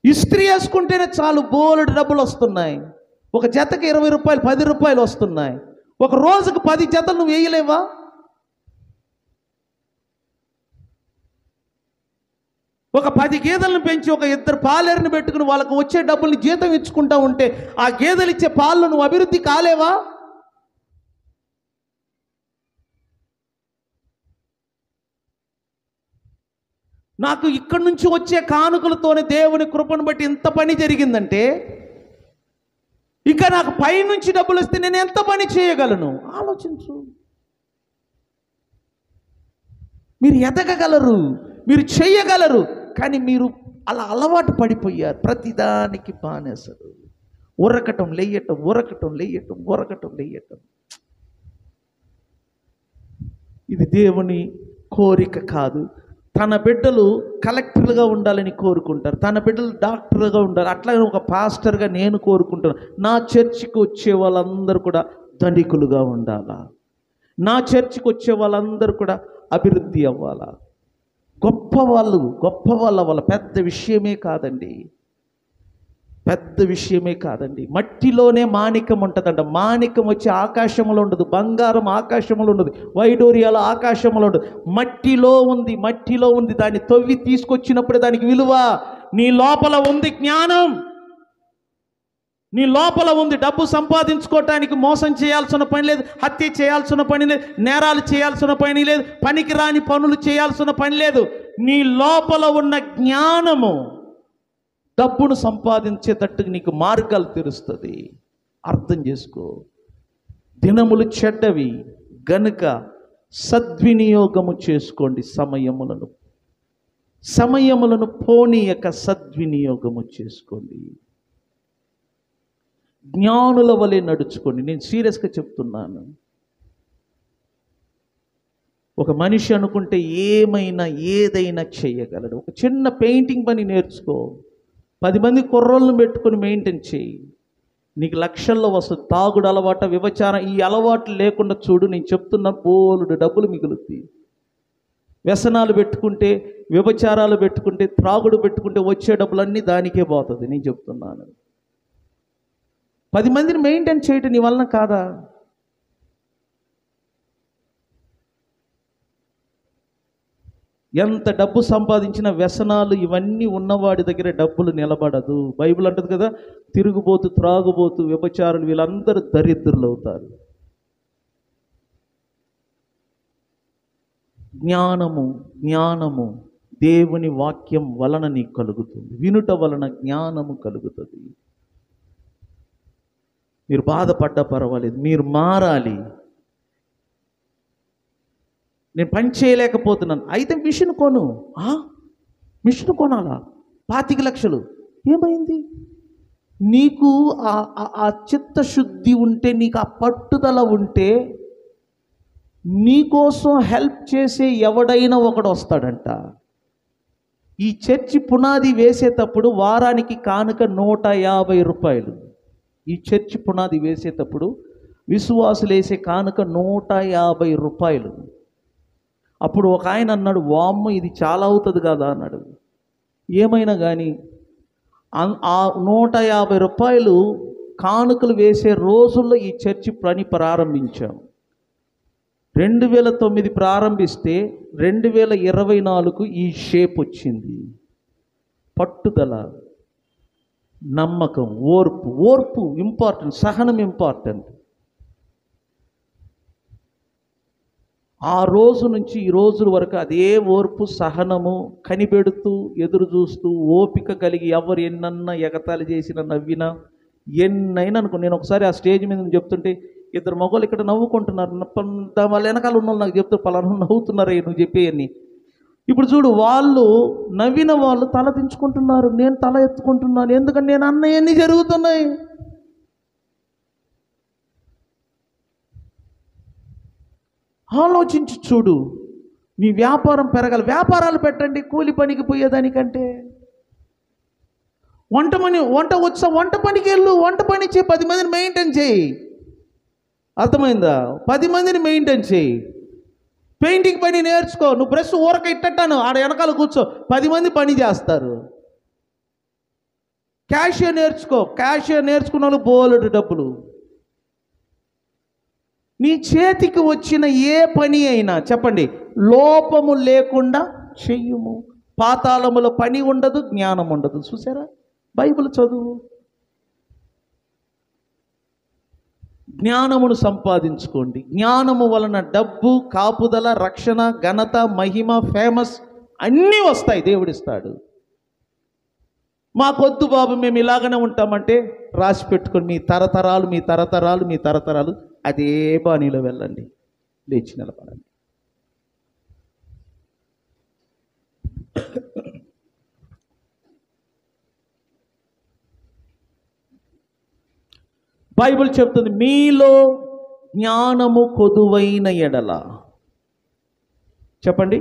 ఇస్త్రీ వేసుకుంటేనే చాలు బోలెడు డబ్బులు వస్తున్నాయి. ఒక జతకి 20 రూపాయలు 10 రూపాయలు వస్తున్నాయి. ఒక రోజుకు 10 జతలు నువ్వు వేయలేవా? ఒక 10 గేదెలను పెంచి ఒక 2 పాలేరుని పెట్టుకుని వాళ్ళకు వచ్చే డబ్బుల్ని జీతం ఇచ్చుకుంటా ఉంటే ఆ గేదెలు ఇచ్చే పాలను నువ్వు అభివృద్ధి కాలేవా? నాకు ఇక్కడి నుంచి వచ్చే కానుకలతోనే దేవుని కృపను బట్టి ఎంత పని జరిగిందంటే, ఇక నాకు పైనుంచి డబ్బులు వస్తే నేను ఎంత పని చేయగలను? ఆలోచించు. మీరు ఎదగగలరు, మీరు చేయగలరు, కానీ మీరు అలా అలవాటు పడిపోయారు. ప్రతిదానికి బానేసరు. ఉరకటం లేయటం, ఉరకటం లేయటం, ఉరకటం లేయటం. ఇది దేవుని కోరిక కాదు. తన బిడ్డలు కలెక్టర్లుగా ఉండాలని కోరుకుంటారు, తన బిడ్డలు డాక్టర్లుగా ఉండాలి. అట్లాగే ఒక పాస్టర్గా నేను కోరుకుంటాను. నా చర్చికి వచ్చే వాళ్ళందరూ కూడా ధనికులుగా ఉండాలా, నా చర్చికి వచ్చే వాళ్ళందరూ కూడా అభివృద్ధి అవ్వాలా. గొప్పవాళ్ళు అవ్వాలి. పెద్ద విషయమే కాదండి, పెద్ద విషయమే కాదండి. మట్టిలోనే మాణిక్యం ఉంటుందంట. మాణిక్యం వచ్చి ఆకాశంలో ఉండదు, బంగారం ఆకాశంలో ఉండదు, వైడూర్యాలు ఆకాశంలో ఉండదు, మట్టిలో ఉంది. మట్టిలో ఉంది. దాన్ని తవ్వి తీసుకొచ్చినప్పుడు దానికి విలువ. నీ లోపల ఉంది జ్ఞానం, నీ లోపల ఉంది. డబ్బు సంపాదించుకోవటానికి మోసం చేయాల్సిన పని లేదు, హత్య చేయాల్సిన పని లేదు, నేరాలు చేయాల్సిన పని లేదు, పనికి రాని పనులు చేయాల్సిన పని లేదు. నీ లోపల ఉన్న జ్ఞానము డబ్బును సంపాదించేటట్టుగా నీకు మార్గాలు తెరుస్తుంది. అర్థం చేసుకో. దినములు చెడ్డవి గనుక సద్వినియోగము చేసుకోండి. సమయములను పోనీయక సద్వినియోగము చేసుకోండి. జ్ఞానుల వలె నడుచుకోండి. నేను సీరియస్గా చెప్తున్నాను. ఒక మనిషి అనుకుంటే ఏదైనా చేయగలడు. ఒక చిన్న పెయింటింగ్ పని నేర్చుకో, 10 మంది కుర్రోళ్ళను పెట్టుకొని మెయింటైన్ చేయి, నీకు లక్షల్లో వస్తుంది. తాగుడు అలవాటు, వ్యభిచారం, ఈ అలవాట్లు లేకుండా చూడు. నేను చెప్తున్నా, బోలుడు డబ్బులు మిగులుతాయి. వ్యసనాలు పెట్టుకుంటే, వ్యభిచారాలు పెట్టుకుంటే, త్రాగుడు పెట్టుకుంటే వచ్చే డబ్బులన్నీ దానికే పోతుంది. నేను చెప్తున్నాను. 10 మందిని మెయింటైన్ చేయటం నీ వలన కాదా? ఎంత డబ్బు సంపాదించిన వ్యసనాలు ఇవన్నీ ఉన్నవాడి దగ్గర డబ్బులు నిలబడదు. బైబిల్ అంటది కదా, తిరుగుబోతు, త్రాగుబోతు, వ్యభిచారులు వీళ్ళందరూ దరిద్రులు అవుతారు. జ్ఞానము దేవుని వాక్యం వలన నీకు కలుగుతుంది. వినుట వలన జ్ఞానము కలుగుతుంది. మీరు బాధపడ్డా పర్వాలేదు, మీరు మారాలి. నేను పని చేయలేకపోతున్నాను, అయితే మిషన్ కొను. మిషన్ కొనాలా? 25 లక్షలు. ఏమైంది? నీకు ఆ చిత్తశుద్ధి ఉంటే, నీకు ఆ పట్టుదల ఉంటే, నీకోసం హెల్ప్ చేసే ఎవడైనా ఒకడు వస్తాడంట. ఈ చర్చి పునాది వేసేటప్పుడు వారానికి కానుక 150 రూపాయలు. ఈ చర్చి పునాది వేసేటప్పుడు విశ్వాసులు వేసే కానుక 150 రూపాయలు. అప్పుడు ఒక ఆయన అన్నాడు, వామ్మ ఇది చాలా అవుతుంది కదా అన్నాడు. ఏమైనా కానీ ఆ 150 రూపాయలు కానుకలు వేసే రోజుల్లో ఈ చర్చి పని ప్రారంభించాం. 2009 ప్రారంభిస్తే 2024 ఈ షేప్ వచ్చింది. పట్టుదల, నమ్మకం, ఓర్పు ఇంపార్టెంట్, సహనం ఇంపార్టెంట్. ఆ రోజు నుంచి ఈ రోజుల వరకు అదే ఓర్పు, సహనము కనిపెడుతూ, ఎదురు చూస్తూ, ఓపిక కలిగి, ఎవరు ఎన్నన్నా ఎగతాళి చేసినా, నవ్వినా, ఎన్నైనా అనుకో. నేను ఒకసారి ఆ స్టేజ్ మీద చెప్తుంటే 2 మగవాళ్ళు ఇక్కడ నవ్వుకుంటున్నారు. వాళ్ళ వెనకాల ఉన్న వాళ్ళు నాకు చెప్తే పలానా నవ్వుతున్నారే నువ్వు చెప్పేయని. ఇప్పుడు చూడు, వాళ్ళు నవ్విన వాళ్ళు తల దించుకుంటున్నారు, నేను తల ఎత్తుకుంటున్నాను. ఎందుకంటే నేను అన్నయ్యన్నీ జరుగుతున్నాయి. ఆలోచించి చూడు. మీ వ్యాపారం పెరగాలి. వ్యాపారాలు పెట్టండి కూలి పనికి పోయేదానికంటే. వంట వచ్చా, వంట పనికి వెళ్ళు, వంట పని చేయి, 10 మందిని మెయింటైన్ చేయి. అర్థమైందా? 10 మందిని మెయింటైన్ చేయి. పెయింటింగ్ పని నేర్చుకో. నువ్వు బ్రష్ ఊరక ఇట్టట్టాను ఆడ వెనకాల కూర్చో, 10 మంది పని చేస్తారు. క్యాషియర్ నేర్చుకో. క్యాషియర్ నేర్చుకున్న వాళ్ళు బోలెడు డబ్బులు. నీ చేతికి వచ్చిన ఏ పని అయినా చెప్పండి, లోపము లేకుండా చెయ్యము. పాతాళములో పని ఉండదు, జ్ఞానం ఉండదు. చూసారా? బైబిల్ చదువు. జ్ఞానమును సంపాదించుకోండి. జ్ఞానము వలన డబ్బు, కాపుదల, రక్షణ, ఘనత, మహిమ, ఫేమస్ అన్నీ వస్తాయి, దేవుడిస్తాడు. మాకొద్దు బాబు, మేము ఇలాగనే ఉంటామంటే రాసి పెట్టుకొని మీ తరతరాలు అదే బాణీలో వెళ్ళండి, లేచి నిలబడండి. బైబిల్ చెప్తుంది, మీలో జ్ఞానము కొదువైన ఎడల, చెప్పండి,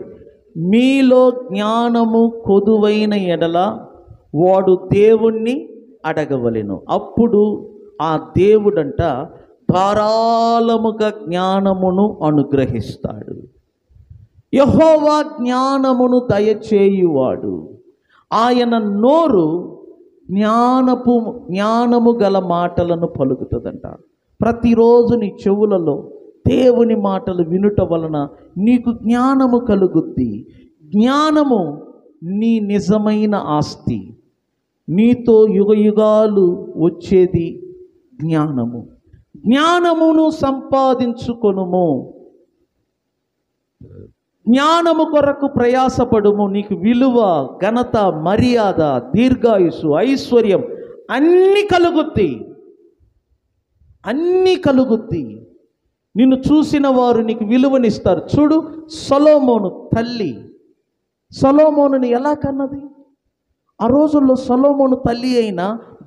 మీలో జ్ఞానము కొదువైన ఎడల వాడు దేవుణ్ణి అడగవలెను, అప్పుడు ఆ దేవుడంట ధారాళముగా జ్ఞానమును అనుగ్రహిస్తాడు. యెహోవా జ్ఞానమును దయచేయువాడు, ఆయన నోరు జ్ఞానము గల మాటలను పలుకుతుందంట. ప్రతిరోజు నీ చెవులలో దేవుని మాటలు వినుట వలన నీకు జ్ఞానము కలుగుద్ది. జ్ఞానము నీ నిజమైన ఆస్తి. నీతో యుగయుగాలు వచ్చేది జ్ఞానము. జ్ఞానమును సంపాదించుకొనుము. జ్ఞానము కొరకు ప్రయాసపడుము. నీకు విలువ, ఘనత, మర్యాద, దీర్ఘాయుసు, ఐశ్వర్యం అన్నీ కలుగుద్ది. నిన్ను చూసిన వారు నీకు విలువనిస్తారు. చూడు, సొలొమోను తల్లి సొలొమోనుని ఎలా కన్నది? ఆ రోజుల్లో సొలొమోను తల్లి అయిన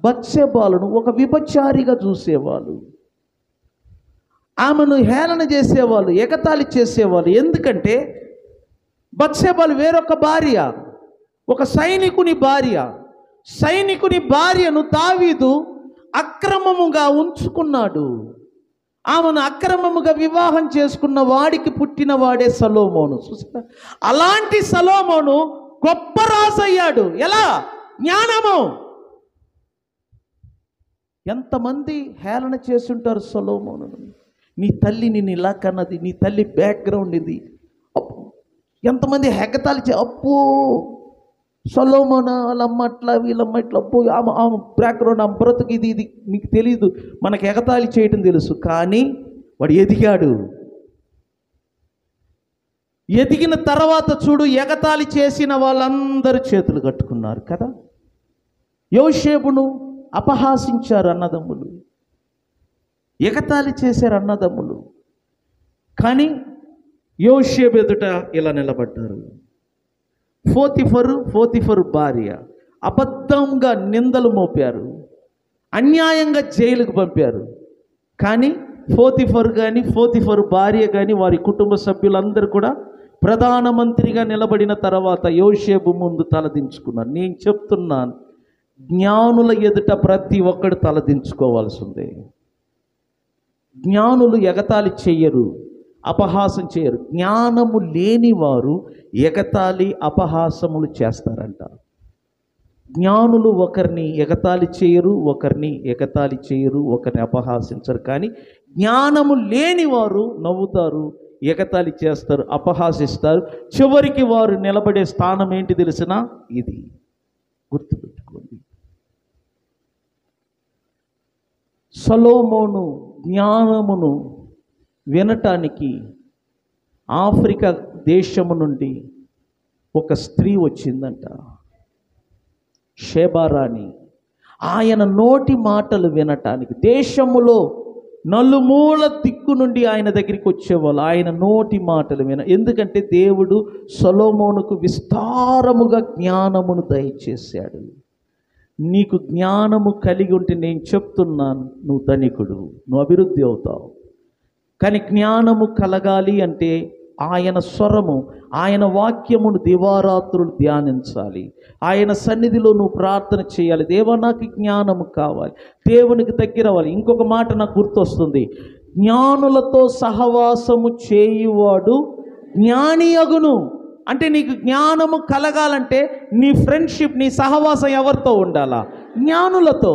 బత్షెబాలను ఒక విభచారిగా చూసేవాళ్ళు. ఆమెను హేళన చేసేవాళ్ళు, ఎగతాళి చేసేవాళ్ళు. ఎందుకంటే బత్షెబాలు వేరొక భార్య, ఒక సైనికుని భార్యను దావీదు అక్రమముగా ఉంచుకున్నాడు. ఆమెను అక్రమముగా వివాహం చేసుకున్న వాడికి పుట్టిన వాడే సొలొమోను. చూసారా? అలాంటి సొలొమోను గొప్ప రాజు అయ్యాడు. ఎలా? జ్ఞానము. ఎంతమంది హేళన చేస్తుంటారు సొలొమోనును. నీ తల్లి నిన్ను ఇలా కన్నది, నీ తల్లి బ్యాక్గ్రౌండ్ ఇది. ఎంతమంది హెగతాలు అప్పు సొలొమోను వాళ్ళమ్మ అట్లా, వీళ్ళమ్మ ఇట్లా, అప్పు ఆమె బ్యాక్గ్రౌండ్, ఆమె బ్రతుకు ఇది మీకు తెలియదు. మనకు ఎగతాళి చేయటం తెలుసు, కానీ వాడు ఎదిగాడు. ఎదిగిన తర్వాత చూడు, ఎగతాళి చేసిన వాళ్ళందరూ చేతులు కట్టుకున్నారు కదా. యోసేపును అపహాసించారు అన్నదమ్ములు, ఎగతాళి చేశారు అన్నదమ్ములు, కానీ యోసేపు ఎదుట ఇలా నిలబడ్డారు. పోతీఫరు భార్య అబద్ధంగా నిందలు మోపారు, అన్యాయంగా జైలుకు పంపారు. కానీ పోతీఫరు భార్య కానీ వారి కుటుంబ సభ్యులందరూ కూడా ప్రధానమంత్రిగా నిలబడిన తర్వాత యోసేపు ముందు తలదించుకున్నారు. నేను చెప్తున్నాను, జ్ఞానుల ఎదుట ప్రతి ఒక్కడు తలదించుకోవాల్సిందే. జ్ఞానులు ఎగతాళి చెయ్యరు, అపహాసం చేయరు. జ్ఞానము లేని వారు ఎగతాళి, అపహాసములు చేస్తారంట. జ్ఞానులు ఒకరిని ఎగతాళి చేయరు, ఒకరిని అపహాసించరు. కానీ జ్ఞానము లేని వారు నవ్వుతారు, ఎగతాళి చేస్తారు, అపహాసిస్తారు. చివరికి వారు నిలబడే స్థానం ఏంటి తెలిసినా? ఇది గుర్తుపెట్టుకోండి. సొలొమోను జ్ఞానమును వినటానికి ఆఫ్రికా దేశము నుండి ఒక స్త్రీ వచ్చిందంట, షేబారాణి. ఆయన నోటి మాటలు వినటానికి దేశములో నలుమూల దిక్కు నుండి ఆయన దగ్గరికి వచ్చేవాళ్ళు. ఆయన నోటి మాటలు ఎందుకంటే దేవుడు సొలొమోనుకు విస్తారముగా జ్ఞానమును దయచేశాడు. నీకు జ్ఞానము కలిగి ఉంటే నేను చెప్తున్నాను, నువ్వు ధనికుడు, నువ్వు అభివృద్ధి అవుతావు. కానీ జ్ఞానము కలగాలి అంటే ఆయన స్వరము, ఆయన వాక్యమును దివారాత్రులు ధ్యానించాలి. ఆయన సన్నిధిలో నువ్వు ప్రార్థన చేయాలి. దేవా నాకు జ్ఞానము కావాలి, దేవునికి దగ్గర అవ్వాలి. ఇంకొక మాట నాకు గుర్తొస్తుంది, జ్ఞానులతో సహవాసము చేయువాడు జ్ఞాని అగును. అంటే నీకు జ్ఞానము కలగాలంటే నీ ఫ్రెండ్షిప్, నీ సహవాసం ఎవరితో ఉండాలా? జ్ఞానులతో.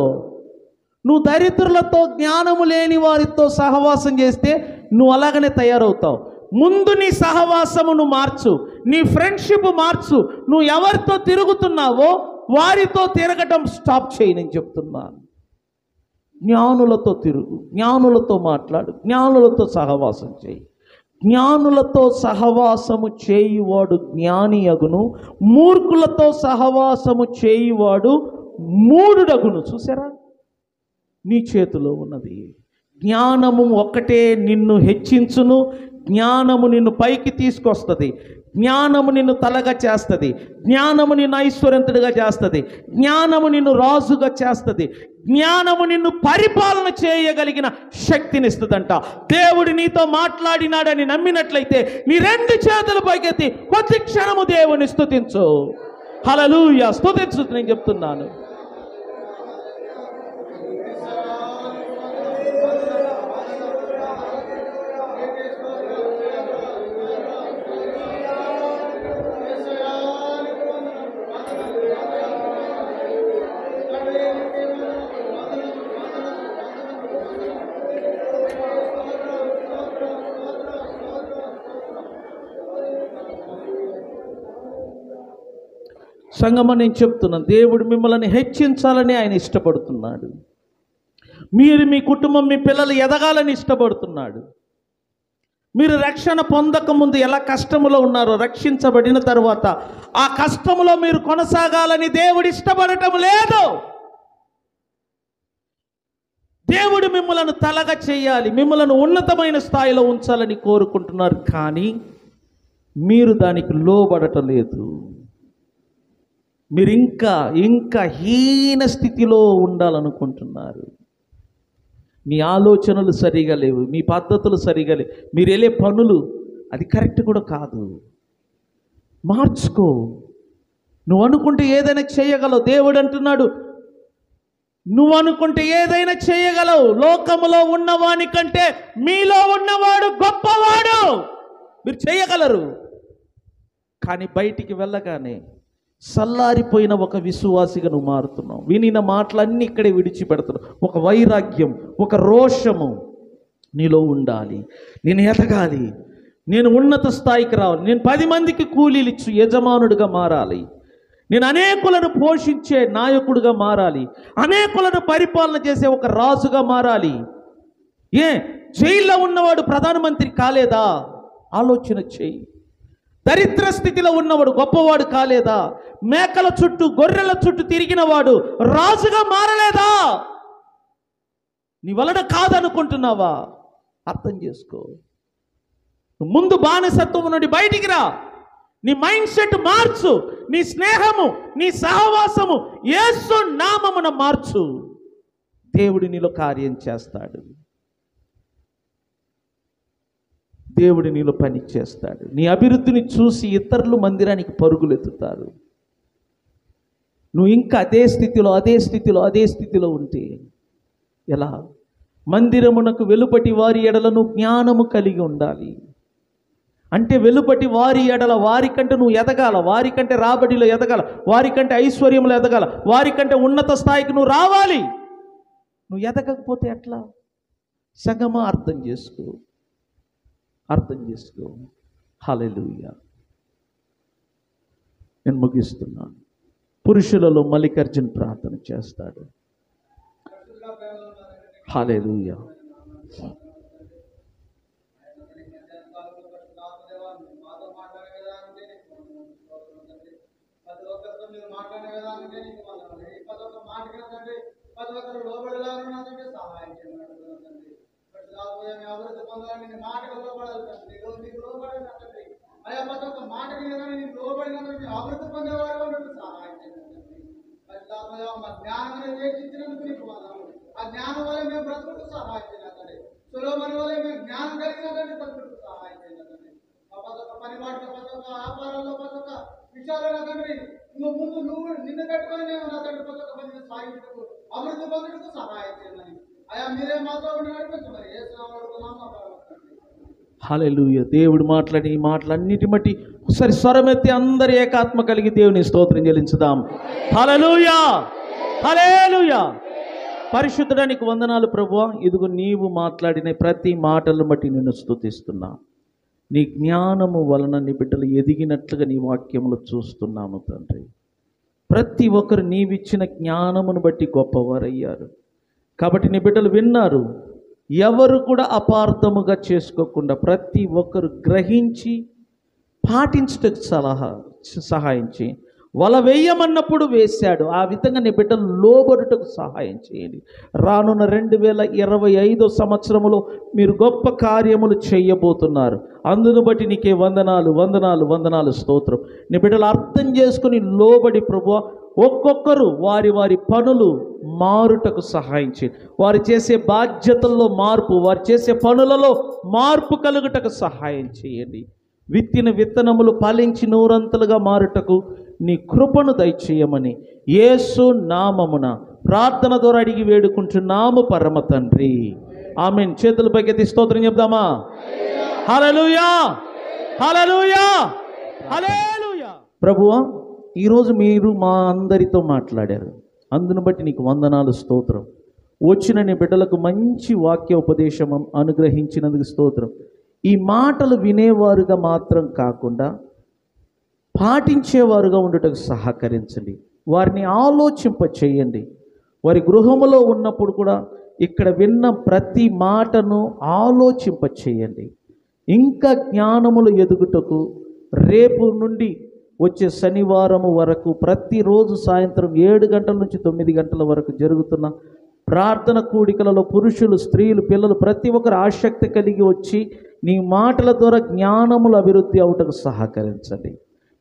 నువ్వు దరిద్రులతో, జ్ఞానము లేని వారితో సహవాసం చేస్తే నువ్వు అలాగనే తయారవుతావు. ముందు నీ సహవాసమును మార్చు, నీ ఫ్రెండ్షిప్ మార్చు. నువ్వు ఎవరితో తిరుగుతున్నావో వారితో తిరగటం స్టాప్ చేయి. నేను చెప్తున్నాను, జ్ఞానులతో తిరుగు, జ్ఞానులతో మాట్లాడు, జ్ఞానులతో సహవాసం చేయి. జ్ఞానులతో సహవాసము చేయువాడు జ్ఞాని అగును, మూర్ఖులతో సహవాసము చేయువాడు మూఢుడగును. చూసారా, నీ చేతిలో ఉన్నది. జ్ఞానము ఒక్కటే నిన్ను హెచ్చించును, జ్ఞానము నిన్ను పైకి తీసుకొస్తుంది, జ్ఞానము నిన్ను తలగా చేస్తుంది, జ్ఞానము నిన్ను ఐశ్వర్యంతుడిగా చేస్తుంది, జ్ఞానము నిన్ను రాజుగా చేస్తుంది, జ్ఞానము నిన్ను పరిపాలన చేయగలిగిన శక్తినిస్తుందంట. దేవుడు నీతో మాట్లాడినాడని నమ్మినట్లయితే నీ రెండు చేతుల పైకెత్తి కొద్ది క్షణము దేవుని స్తుతించు. హల్లెలూయా, స్తుతించు. నేను చెప్తున్నాను, సంగమా, నేను చెప్తున్నాను, దేవుడు మిమ్మల్ని హెచ్చించాలని ఆయన ఇష్టపడుతున్నాడు. మీరు, మీ కుటుంబం, మీ పిల్లలు ఎదగాలని ఇష్టపడుతున్నాడు. మీరు రక్షణ పొందకముందు ఎలా కష్టములో ఉన్నారో, రక్షించబడిన తర్వాత ఆ కష్టములో మీరు కొనసాగాలని దేవుడు ఇష్టపడటం లేదు. దేవుడు మిమ్మల్ని తలగా చేయాలి, మిమ్మల్ని ఉన్నతమైన స్థాయిలో ఉంచాలని కోరుకుంటున్నారు. కానీ మీరు దానికి లోబడటం లేదు. మీరు ఇంకా హీన స్థితిలో ఉండాలనుకుంటున్నారు. మీ ఆలోచనలు సరిగా లేవు, మీ పద్ధతులు సరిగా లేవు, మీరు వెళ్ళే పనులు అది కరెక్ట్ కూడా కాదు. మార్చుకో. నువ్వు అనుకుంటే ఏదైనా చేయగలవు. దేవుడు అంటున్నాడు, నువ్వు అనుకుంటే ఏదైనా చేయగలవు. లోకములో ఉన్నవాని కంటే మీలో ఉన్నవాడు గొప్పవాడు. మీరు చేయగలరు. కానీ బయటికి వెళ్ళగానే సల్లారిపోయిన ఒక విశ్వాసిగా నువ్వు మారుతున్నావు. వినిన మాటలన్నీ ఇక్కడే విడిచిపెడుతున్నావు. ఒక వైరాగ్యం, ఒక రోషము నీలో ఉండాలి. నేను ఎదగాలి, నేను ఉన్నత స్థాయికి రావాలి, నేను 10 మందికి కూలీలు ఇచ్చు యజమానుడిగా మారాలి, నేను అనేకులను పోషించే నాయకుడిగా మారాలి, అనేకులను పరిపాలన చేసే ఒక రాజుగా మారాలి. జైల్లో ఉన్నవాడు ప్రధానమంత్రి కాలేదా? ఆలోచన చేయి. దరిద్ర స్థితిలో ఉన్నవాడు గొప్పవాడు కాలేదా? మేకల చుట్టూ, గొర్రెల చుట్టూ తిరిగిన వాడు రాజుగా మారలేదా? నీ వలన కాదనుకుంటున్నావా? అర్థం చేసుకో. ముందు బానిసత్వం నుండి బయటికి రా. నీ మైండ్ సెట్ మార్చు. నీ స్నేహము, నీ సహవాసము యేసు నామమున మార్చు. దేవుడు నీలో కార్యం చేస్తాడు. దేవుడు నీలో పని చేస్తాడు. నీ అభివృద్ధిని చూసి ఇతరులు మందిరానికి పరుగులెత్తుతారు. నువ్వు ఇంకా అదే స్థితిలో ఉంటే ఎలా? మందిరమునకు వెలుపటి వారి ఎడలను జ్ఞానము కలిగి ఉండాలి. అంటే వెలుపటి వారి ఎడల వారికంటే నువ్వు ఎదగాల, వారికంటే రాబడిలో ఎదగాల, వారికంటే ఐశ్వర్యంలో ఎదగాల, వారికంటే ఉన్నత స్థాయికి నువ్వు రావాలి. నువ్వు ఎదగకపోతే ఎట్లా? సగమా అర్థం చేసుకో. హల్లెలూయా. నేను ముగిస్తున్నాను. పురుషులలో మల్లికార్జున్ ప్రార్థన చేస్తాడు. హల్లెలూయా. అభివృద్ధి పొందాలని నీ మాటకు లోబడాలి. నీకు లోబడినట్టు అయ్యా ప్రతి ఒక్క మాట వినగానే నీకు లోబడినట్టు అభివృద్ధి పొందేవాడు ఉన్నట్టు సహాయం చేయండి. మా జ్ఞానం వేక్షించినందుకు నీకు వందనాలు. ఆ జ్ఞానం వల్ల మేము బ్రతుకుతూ సహాయం చేయాలండి. సులోమని వల్ల మేము జ్ఞానం కలిగినటువంటి బ్రతుకుతూ సహాయం చేయాలండి. ప్రతి ఒక్క పని వాటిలో, ప్రతి ఒక్క వ్యాపారాల్లో, ప్రతి ఒక్క విషయాల్లో నా తండ్రి నువ్వు నిన్ను పెట్టుకొని మేము నా తండ్రి ప్రతి ఒక్క పని సాగించుటకు అభివృద్ధి పొందుటకు సహాయం చేయమని అయా మీరే మాతో ఉండి నడిపించమని యేసు నామములో అడుగుతున్నాం మా పరమ తండ్రి. హల్లెలూయా. దేవుడు మాట్లాడి ఈ మాటలన్నిటి బట్టి ఒకసారి స్వరమెత్తి అందరి ఏకాత్మ కలిగి దేవుని స్తోత్రం చెల్లించుదాం. హల్లెలూయా, హల్లెలూయా. పరిశుద్ధడానికి వందనాలు ప్రభువా. ఇదిగో నీవు మాట్లాడిన ప్రతి మాటలను బట్టి నిన్ను స్తుతిస్తున్నా. నీ జ్ఞానము వలన నీ బిడ్డలు ఎదిగినట్లుగా నీ వాక్యములు చూస్తున్నాము తండ్రి. ప్రతి ఒక్కరు నీవిచ్చిన జ్ఞానమును బట్టి గొప్పవారయ్యారు కాబట్టి నీ బిడ్డలు విన్నారు. ఎవరు కూడా అపార్థముగా చేసుకోకుండా ప్రతి ఒక్కరు గ్రహించి పాటించటకు సహాయం చేయి. వల వేయమన్నప్పుడు వేశాడు, ఆ విధంగా నీ బిడ్డలు లోబడుటకు సహాయం చేయండి. రానున్న 2025 సంవత్సరములో మీరు గొప్ప కార్యములు చేయబోతున్నారు. అందును బట్టి నీకే వందనాలు వందనాలు వందనాలు స్తోత్రం. నీ బిడ్డలు అర్థం చేసుకుని లోబడి ప్రభువా ఒక్కొక్కరు వారి వారి పనులు మారుటకు సహాయం చేయండి. వారు చేసే బాధ్యతల్లో మార్పు, వారు చేసే పనులలో మార్పు కలుగుటకు సహాయం చేయండి. విత్తిన విత్తనములు ఫలించి నూరంతలుగా మారుటకు నీ కృపను దయచేయమని యేసు నామమున ప్రార్థన ద్వారా అడిగి వేడుకుంటున్నాము పరమ తండ్రి. ఆమేన్. చేతుల పైకెత్తి స్తోత్రం చెప్దామా? హల్లెలూయా, హల్లెలూయా, హల్లెలూయా. ప్రభువా ఈరోజు మీరు మా అందరితో మాట్లాడారు. అందును బట్టి నీకు వందనాలు స్తోత్రం. వచ్చిన నీ బిడ్డలకు మంచి వాక్య ఉపదేశం అనుగ్రహించినందుకు స్తోత్రం. ఈ మాటలు వినేవారుగా మాత్రం కాకుండా పాటించేవారుగా ఉండటకు సహకరించండి. వారిని ఆలోచింప చేయండి. వారి గృహములో ఉన్నప్పుడు కూడా ఇక్కడ విన్న ప్రతి మాటను ఆలోచింప చేయండి. ఇంకా జ్ఞానములు ఎదుగుటకు రేపు నుండి వచ్చే శనివారము వరకు ప్రతిరోజు సాయంత్రం 7 గంటల నుంచి 9 గంటల వరకు జరుగుతున్న ప్రార్థన కూడికలలో పురుషులు, స్త్రీలు, పిల్లలు ప్రతి ఒక్కరు ఆసక్తి కలిగి వచ్చి నీ మాటల ద్వారా జ్ఞానములు అభివృద్ధి అవుటకు సహకరించండి.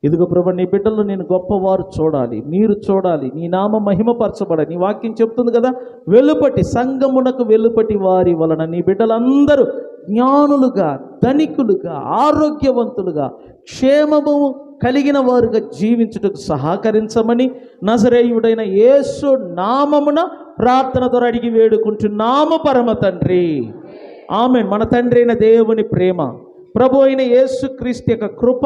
ఇదిగో ప్రభు, నీ బిడ్డలు నేను గొప్పవారు చూడాలి, మీరు చూడాలి, నీ నామ మహిమపరచబడాలి. నీ వాక్యం చెప్తుంది కదా, వెలుపటి సంగమునకు వెలుపటి వారి వలన నీ బిడ్డలందరూ జ్ఞానులుగా, ధనికులుగా, ఆరోగ్యవంతులుగా, క్షేమము కలిగిన వారుగా జీవించుటకు సహకరించమని నజరేయుడైన యేసు నామమున ప్రార్థన ద్వారా అడిగి వేడుకుంటున్నాము పరమ తండ్రి. ఆమేన్. మన తండ్రి అయిన దేవుని ప్రేమ, ప్రభు అయిన యేసుక్రీస్తు యొక్క కృప,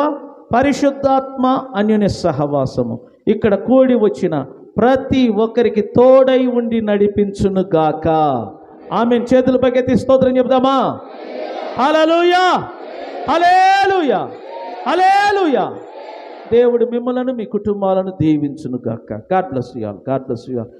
పరిశుద్ధాత్మ అన్యోన్య సహవాసము ఇక్కడ కూడి వచ్చిన ప్రతి ఒక్కరికి తోడై ఉండి నడిపించును గాక. ఆమేన్. చేతుల పైకెత్తి స్తోత్రం చెప్దామా? హల్లెలూయా, హల్లెలూయా, హల్లెలూయా. దేవుడు మిమ్మలను మీ కుటుంబాలను దీవించును గాక. God bless you all. God bless you all.